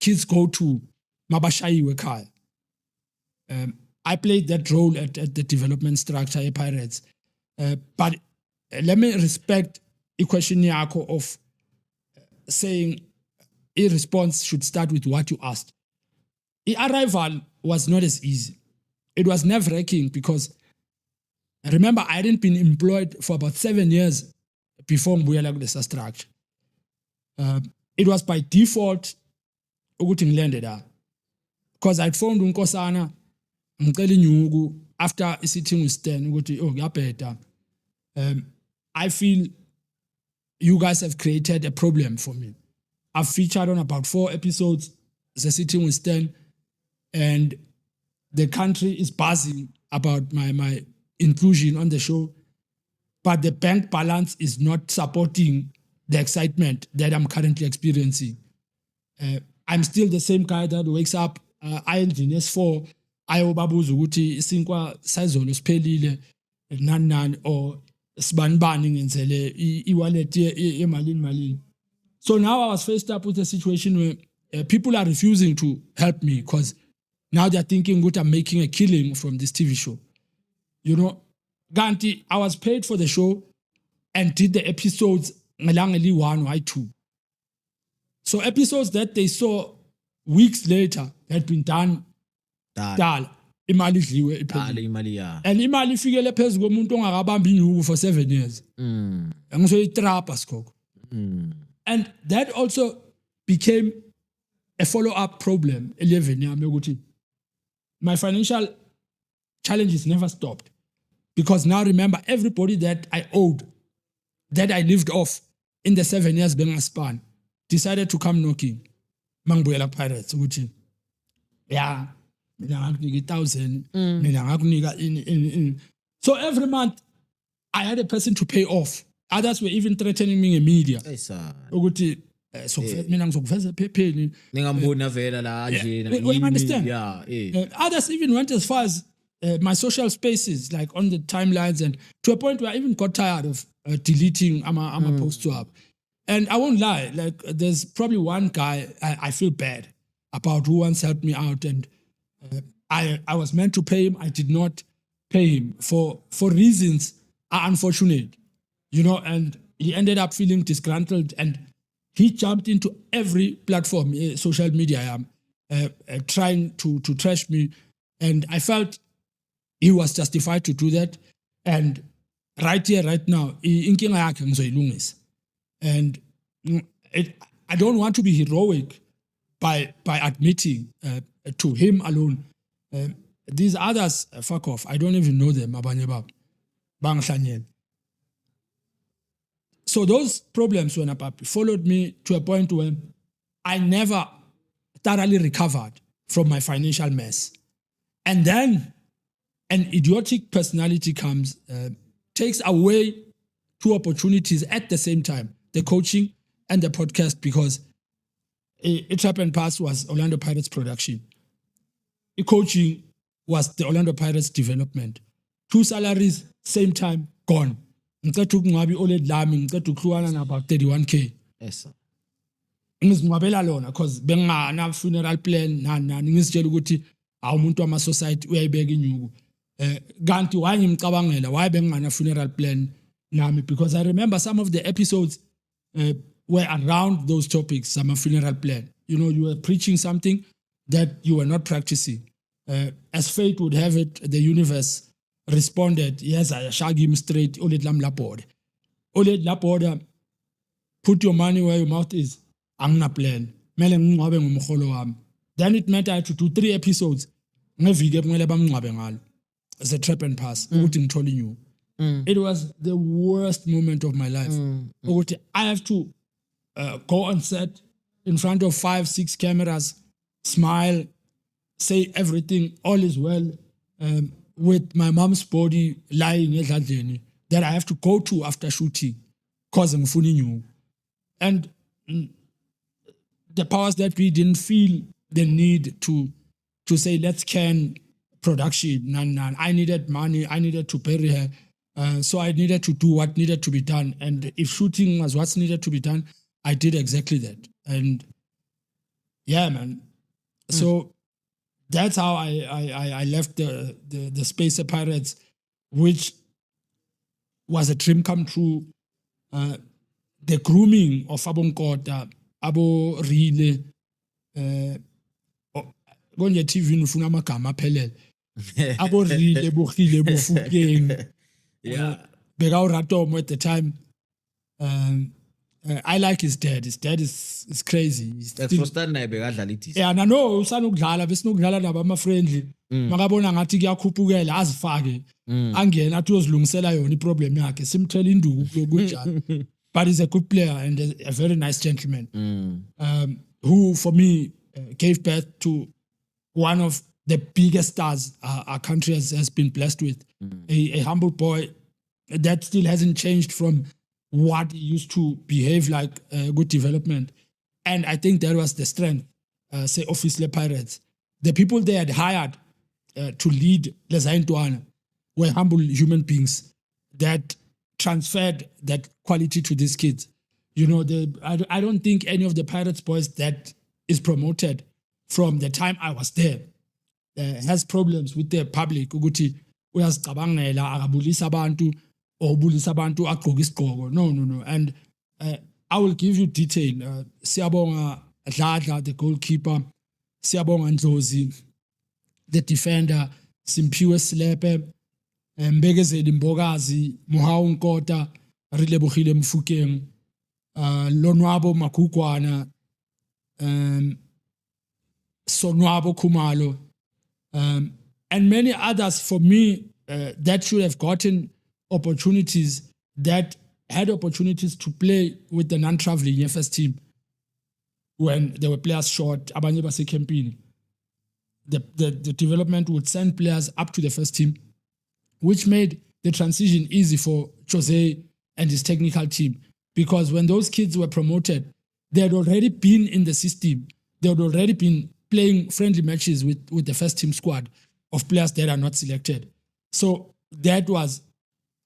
kids go to mabashayiwe ekhaya. I played that role at the development structure at Pirates. But let me respect the question yakho of saying a response should start with what you asked. The arrival was not as easy. It was nerve-wracking because, remember, I hadn't been employed for about 7 years before ngibuyela kulesa structure. It was by default ukuthi ngilende la, because I'd phoned uNkosana ngicela inyuku after sitting with Stan ukuthi ngiyabheda. I feel you guys have created a problem for me. I've featured on about 4 episodes the sitting with Stan, and the country is buzzing about my inclusion on the show, but the bank balance is not supporting the excitement that I'm currently experiencing. I'm still the same guy that wakes up, INGNS 4, ayobabuza ukuthi isinkwa sayizolo siphelile nani or sibanibani ngenzele i-wallet emalini. So now I was faced up with a situation where people are refusing to help me because now they're thinking what I'm making a killing from this TV show. You know, Ganti, I was paid for the show and did the episodes ngelangeli 1 or 2. So episodes that they saw weeks later had been done. Dala imali idliwe iphelile. And imali ifikele phezulu komuntu ongakabambi inyuku for 7 years. Ngiso itrapa skoko. And that also became a follow-up problem 11 yami ukuthi my financial challenges never stopped, because now remember everybody that I owed, that I lived off in the 7 years bengaspan, decided to come knocking. Mangibuyela Pirates ukuthi yeah, mina ngakunika 1,000, mina ngakunika in. So every month I had a person to pay off. Others were even threatening me in media. Ukuthi mina ngizokuveza ephepheni. Ningambona vela la nje. You understand? Yeah. Others even went as far as my social spaces, like on the timelines, and to a point where I even got tired of deleting my posts to up. And I won't lie, like there's probably one guy I feel bad about who once helped me out, and I was meant to pay him. I did not pay him for reasons are unfortunate, you know, and he ended up feeling disgruntled, and he jumped into every platform, social media, trying to trash me, and I felt he was justified to do that. And right here, right now, inkinga yakhe ngizoyilungisa. And I don't want to be heroic by admitting to him alone. These others, fuck off. I don't even know them. So those problems when followed me to a point where I never thoroughly recovered from my financial mess. And then an idiotic personality comes, takes away 2 opportunities at the same time, the coaching and the podcast, because It Happened Past was Orlando Pirates production. The coaching was the Orlando Pirates development. 2 salaries, same time, gone. ngicela ukungcwabi old lami ngicela ukuhlukana na about 31k Yes, sir. ngizingcwabela lona because bengana funeral plan nani ngizitshela ukuthi awumuntu wama society uyayibeka inyuku kanti wayengimcabangela why bengana funeral plan nami because I remember some of the episodes were around those topics some funeral plan. You know, you were preaching something that you were not practicing. As fate would have it, the universe responded, yes, I shag him straight, Oled lam lapod. Oled lapod, put your money where your mouth is. Angna plan. Then it meant I had to do 3 episodes. As a trap and pass. It was the worst moment of my life. I have to go on set in front of 5-6 cameras, smile, say everything, all is well, with my mom's body lying that I have to go to after shooting, causing funny. And the powers that we didn't feel the need to say, let's can production. I needed money, I needed to pay her. So I needed to do what needed to be done. And if shooting was what's needed to be done, I did exactly that. And yeah, man. So that's how I left the Spacer Pirates, which was a dream come true. The grooming of Abonkota, Abo Rile, Gonye TV nufuna magama aphelele. Abo Rile, Bohile, Bofukeng. Yeah. Begao Ratom at the time. I like his dad. His dad is crazy. That's for stand naye bekadlala iDisney. Yeah, no, usanukudlala besinokudlala nabo ama friendly. Makabona ngathi kuyakhuphukela azifake. Angena athi uzilungisela yona iproblem yakhe. Simthela induku lokunjalo. But he's a good player and a very nice gentleman. Who for me gave birth to one of the biggest stars our country has been blessed with. A humble boy that still hasn't changed from what he used to behave like good development. And I think that was the strength, say, of Isle Pirates. The people they had hired to lead Lezaintwana were humble human beings that transferred that quality to these kids. You know, I don't think any of the Pirates boys that is promoted from the time I was there has problems with the public. Ukuthi uyazicabangela akabulisa abantu obulisa abantu agqoka isigqoko. No. And I will give you detail. Siyabonga Dladla, the goalkeeper. Siyabonga Ndlozi, the defender. Simpiwe Slepe, Mbegezeli Mbokazi, Mohau Nkota, Rilebohile Mfukeng, Lonwabo Makukwana, Sonwabo Kumalo, and many others for me that should have gotten opportunities, that had opportunities to play with the non-traveling first team when there were players short. Abanye basekempini. The development would send players up to the first team, which made the transition easy for Jose and his technical team. Because when those kids were promoted, they had already been in the system. They had already been playing friendly matches with the first team squad of players that are not selected. So that was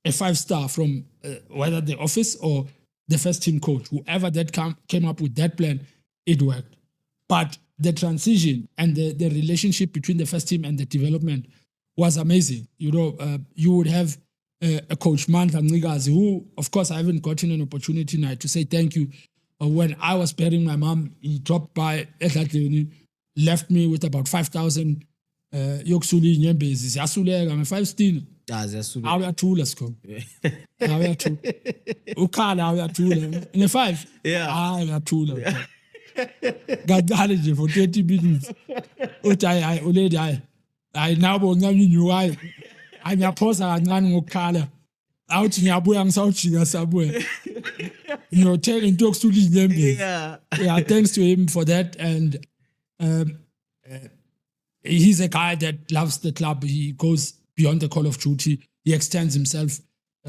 a 5-star from whether the office or the first team coach. Whoever that came up with that plan, it worked. But the transition and the relationship between the first team and the development was amazing. You know, you would have a coach, Mandla Ncigazi, who, of course, I haven't gotten an opportunity now to say thank you. When I was burying my mom, he dropped by Edladleni, left me with about 5,000 Yoksuli Nyembezi. Yasuleka, I'm 5 still. Awuyathula sikho. Awuyathula. Ukhala awuyathula. In a 5? Yeah. Awuyathula. Gadale nje for 30 minutes. Uthi hayi uledi hayi nabo ngiyanyunyukayo. Angiyaphosa kancane ngokukhala. Awuthi ngiyabuya ngisawujika sabuya. Ngiyothenga into yokusula inyembezi. Yeah, thanks to him for that. And he's a guy that loves the club. He goes beyond the call of duty. He extends himself.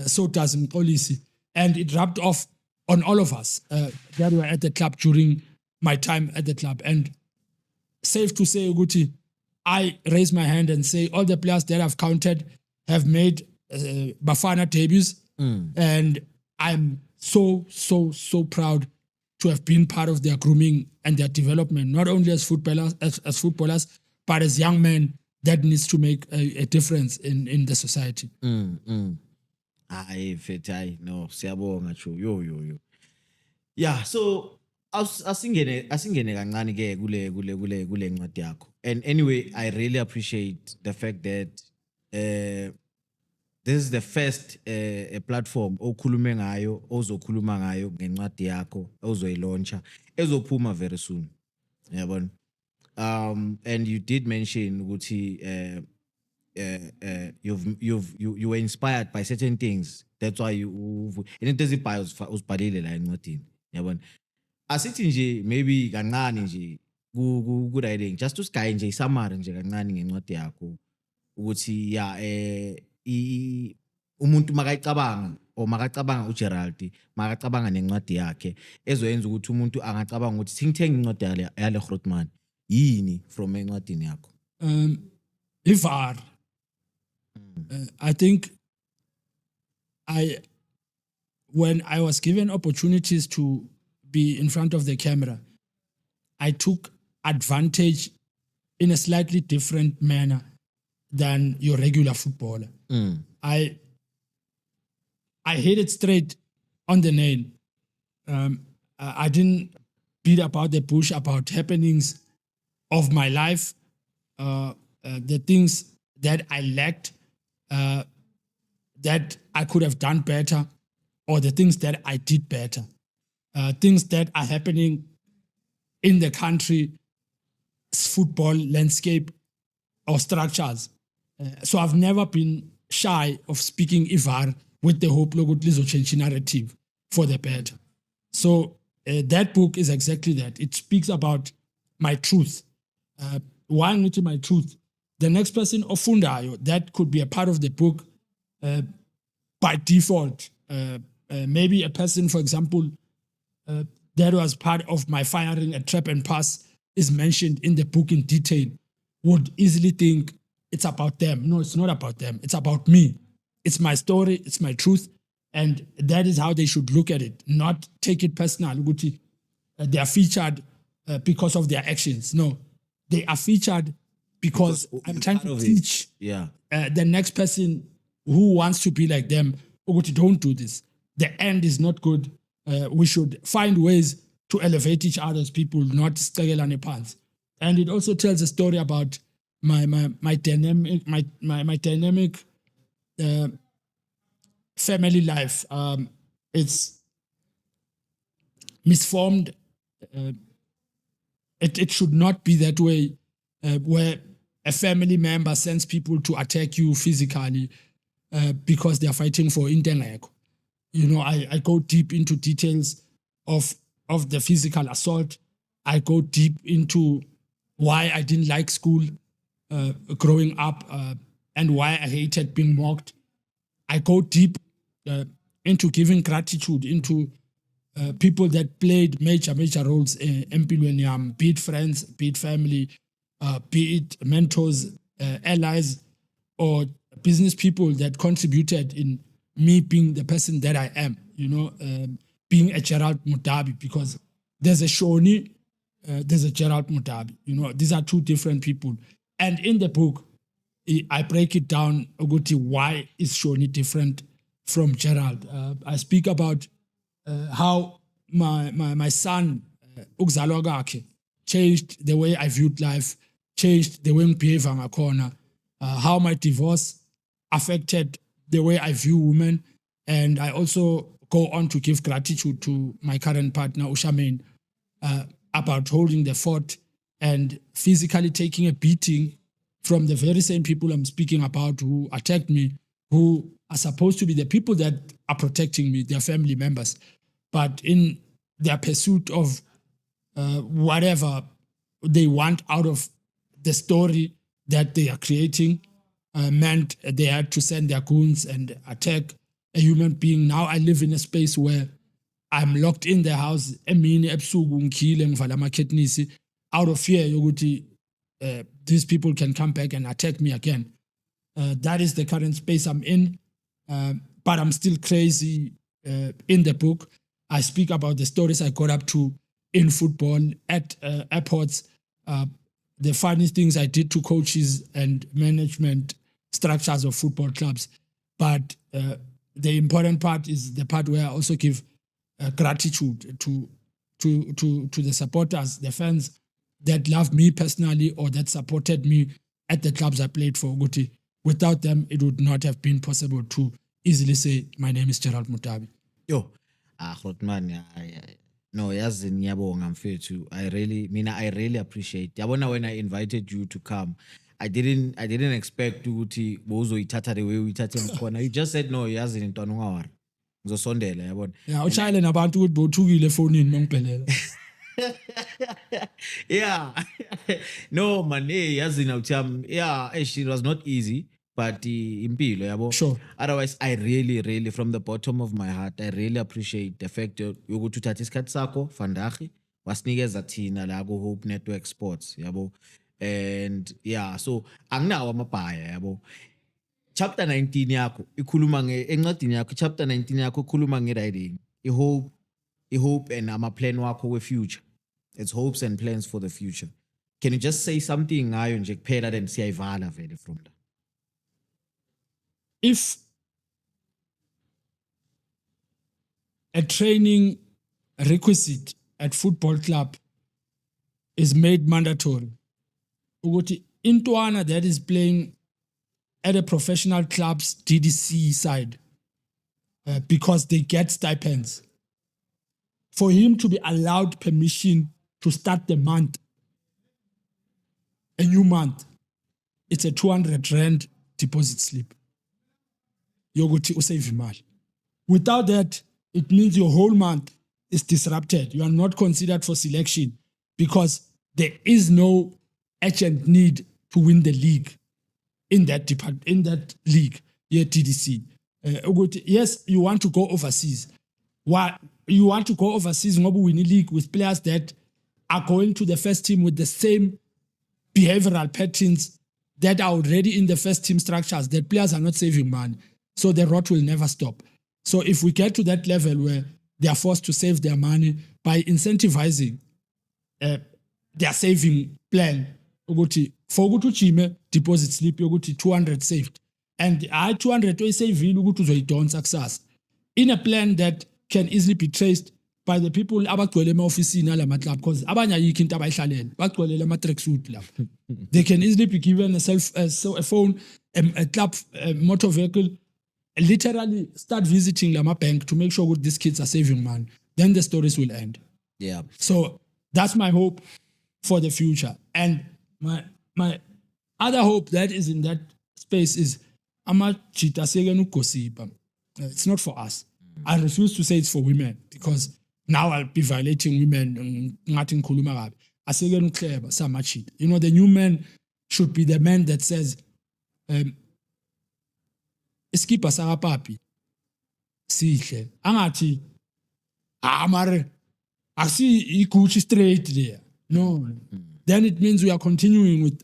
So does Mpolisi. And it rubbed off on all of us that were at the club during my time at the club. And safe to say, Uguti, I raise my hand and say all the players that I've counted have made Bafana debuts And I'm so proud to have been part of their grooming and their development, not only as footballers, but as young men that needs to make a difference in the society. Hayi mfethu no siyabonga chu yo. Yeah, so asingene kancane ke kule ncwadi yakho. And anyway, I really appreciate the fact that this is the first a platform okhulume ngayo ozokhuluma ngayo ngencwadi yakho ozoyilauncha ezophuma very soon. Yabona? And you did mention ukuthi you were inspired by certain things. That's why you into ezibhayo uzibhalile la encwadini. Yabona? Asithi nje maybe kancane nje ku writing just to sky nje summary nje kancane ngencwadi yakho ukuthi umuntu makayicabanga o makacabanga uGerald makacabanga nencwadi yakhe ezoyenza ukuthi umuntu angacabanga ukuthi singithenga incwadi yale Grootman yini from encwadini yakho. IVAR. I think when I was given opportunities to be in front of the camera, I took advantage in a slightly different manner than your regular footballer. I hit it straight on the nail. I didn't beat about the bush about happenings of my life, the things that I lacked, that I could have done better, or the things that I did better, things that are happening in the country's football landscape or structures. So I've never been shy of speaking IVAR with the hope to change narrative for the better. So that book is exactly that. It speaks about my truth. Why not my truth? The next person ofundayo, that could be a part of the book by default. Maybe a person, for example, that was part of my firing a trap and pass is mentioned in the book in detail, would easily think it's about them. No, it's not about them. It's about me. It's my story. It's my truth. And that is how they should look at it, not take it personal. They are featured because of their actions. No, they are featured because I'm trying to teach the next person who wants to be like them, don't do this. The end is not good. We should find ways to elevate each other's people, not struggle on the pants. And it also tells a story about my dynamic family life. It's misformed. It should not be that way, where a family member sends people to attack you physically because they are fighting for internet. You know, I go deep into details of the physical assault. I go deep into why I didn't like school growing up and why I hated being mocked. I go deep into giving gratitude into people that played major roles in empilweni yami, be it friends, be it family, be it mentors, allies, or business people that contributed in me being the person that I am, being a Gerald Mudabi, because there's a Shoni, there's a Gerald Mudabi. These are two different people. And in the book, I break it down, why is Shoni different from Gerald. I speak about how my son, ukuzalwa kwakhe, changed the way I viewed life, changed the way I behave on a corner, how my divorce affected the way I view women. And I also go on to give gratitude to my current partner, Ushamain, about holding the fort and physically taking a beating from the very same people I'm speaking about who attacked me, who are supposed to be the people that are protecting me, their family members. But in their pursuit of whatever they want out of the story that they are creating, meant they had to send their goons and attack a human being. Now I live in a space where I'm locked in the house, out of fear, these people can come back and attack me again. That is the current space I'm in. but I'm still crazy. In the book, I speak about the stories I got up to in football, at airports, the funny things I did to coaches and management structures of football clubs. But the important part is the part where I also give gratitude to the supporters, the fans that love me personally or that supported me at the clubs I played for. Without them, it would not have been possible to easily say, my name is Gerald Mutabi. Yo, Grootman, no, yazi ngiyabonga mfethu. I really appreciate. Yabona when I invited you to come, I didn't expect ukuthi bozoyithatha the way uyithathe ngakhona. You just said no, yazi ntwana ungawari. Ngizosondela yabona. Yeah, uchayele nabantu ukuthi bothukile efonini mangiphelela. Yeah. No man, yazi na utham. Yeah, it was not easy. But impilo yabo. Sure. Otherwise, I really from the bottom of my heart, I really appreciate the fact yokuthi uthatha isikhathi sakho vandaag wasinikeza thina la ku Hope Network Sports yabo. And yeah, so anginawo amabhaya yabo. Chapter 19 yakho ikhuluma encwadini yakho, chapter 19 yakho ikhuluma ngeriding. I-hope and ama-plan wakho we-future. It's hopes and plans for the future. Can you just say something ngayo nje kuphela then siyayivala vele from there? If a training requisite at football club is made mandatory, ukuthi intwana that is playing at a professional club's DDC side because they get stipends, for him to be allowed permission to start the month, a new month, it's a 200 Rand deposit slip. Yoguti usave imali. Without that, it means your whole month is disrupted. You are not considered for selection because there is no urgent need to win the league in that league, TDC. Yes, you want to go overseas. Why you want to go overseas? Ngoba win a league with players that are going to the first team with the same behavioral patterns that are already in the first team structures. That players are not saving money. So the rot will never stop. So if we get to that level where they are forced to save their money by incentivizing their saving plan, for uchime deposit slip 200 saved, and I 200 saving in a plan that can easily be traced by the people abagcwele ema-ofisini ala club, because abanye ayikho into abayihlalele bagcwele ama-tracksuit lapho. They can easily be given a phone, a club, a motor vehicle, literally start visiting Lama Bank to make sure that these kids are saving money. Then the stories will end. Yeah. So that's my hope for the future. And my other hope that is in that space is it's not for us. I refuse to say it's for women because now I'll be violating women. You know, the new man should be the man that says, iskipa saka papi sihle angathi mare asi igucci straight there. No. Then it means we are continuing with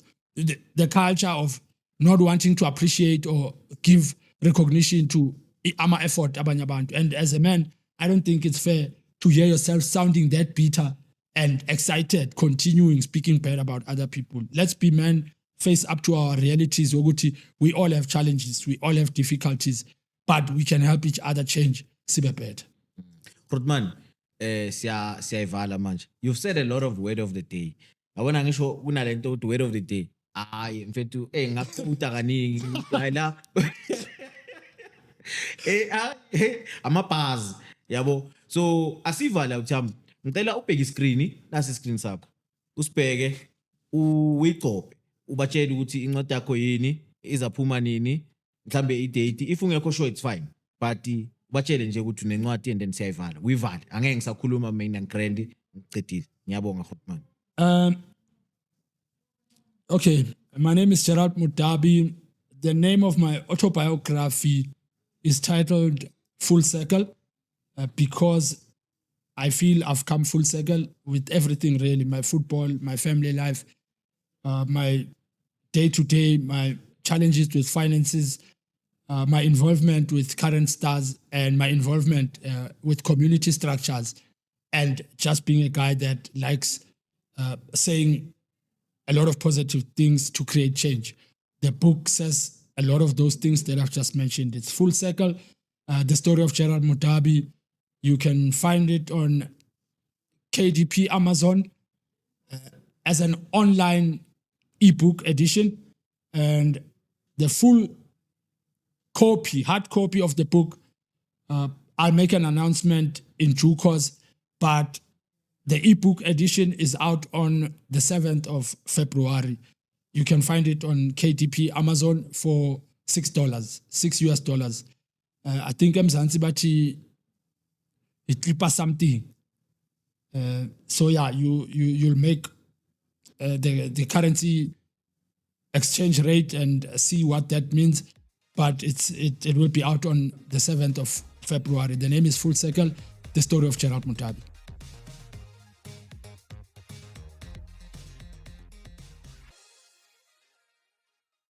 the culture of not wanting to appreciate or give recognition to ama effort abanye abantu. And as a man, I don't think it's fair to hear yourself sounding that bitter and excited, continuing speaking bad about other people. Let's be men, face up to our realities. We all have challenges, we all have difficulties, but we can help each other change. Sibe better. Grootman, siyayivala manje. You've said a lot of word of the day. Yabona ngisho kunalento ukuthi word of the day. Hayi mfethu ngakuta kaningi la. Amabhazi yabo. So asivala utham. Ngicela ubheke iscreen, nasi iscreen sakho. Usibheke uyigcobe. Ubatshela ukuthi incwadi yakho yini, izaphuma nini, mhlambe i-date. If ungekho sure it's fine. But ubatshele nje ukuthi unencwadi and then siyayivala. Uyivale. Angeke ngisakhuluma mina ngigrandi ngicedile. Ngiyabonga Grootman. Okay, my name is Gerald Mutabi. The name of my autobiography is titled Full Circle because I feel I've come full circle with everything really, my football, my family life, my day-to-day, my challenges with finances, my involvement with current stars and my involvement with community structures, and just being a guy that likes saying a lot of positive things to create change. The book says a lot of those things that I've just mentioned. It's Full Circle, the story of Gerald Mudabi. You can find it on KDP Amazon as an online ebook edition, and the full copy, hard copy of the book, I'll make an announcement in due course, but the ebook edition is out on the 7th of February. You can find it on KDP Amazon for $6. I think eMzansi bathi itlipa something. So yeah, you'll make the currency exchange rate and see what that means. But it will be out on the 7th of February. The name is Full Circle, the story of Gerald Mudabi.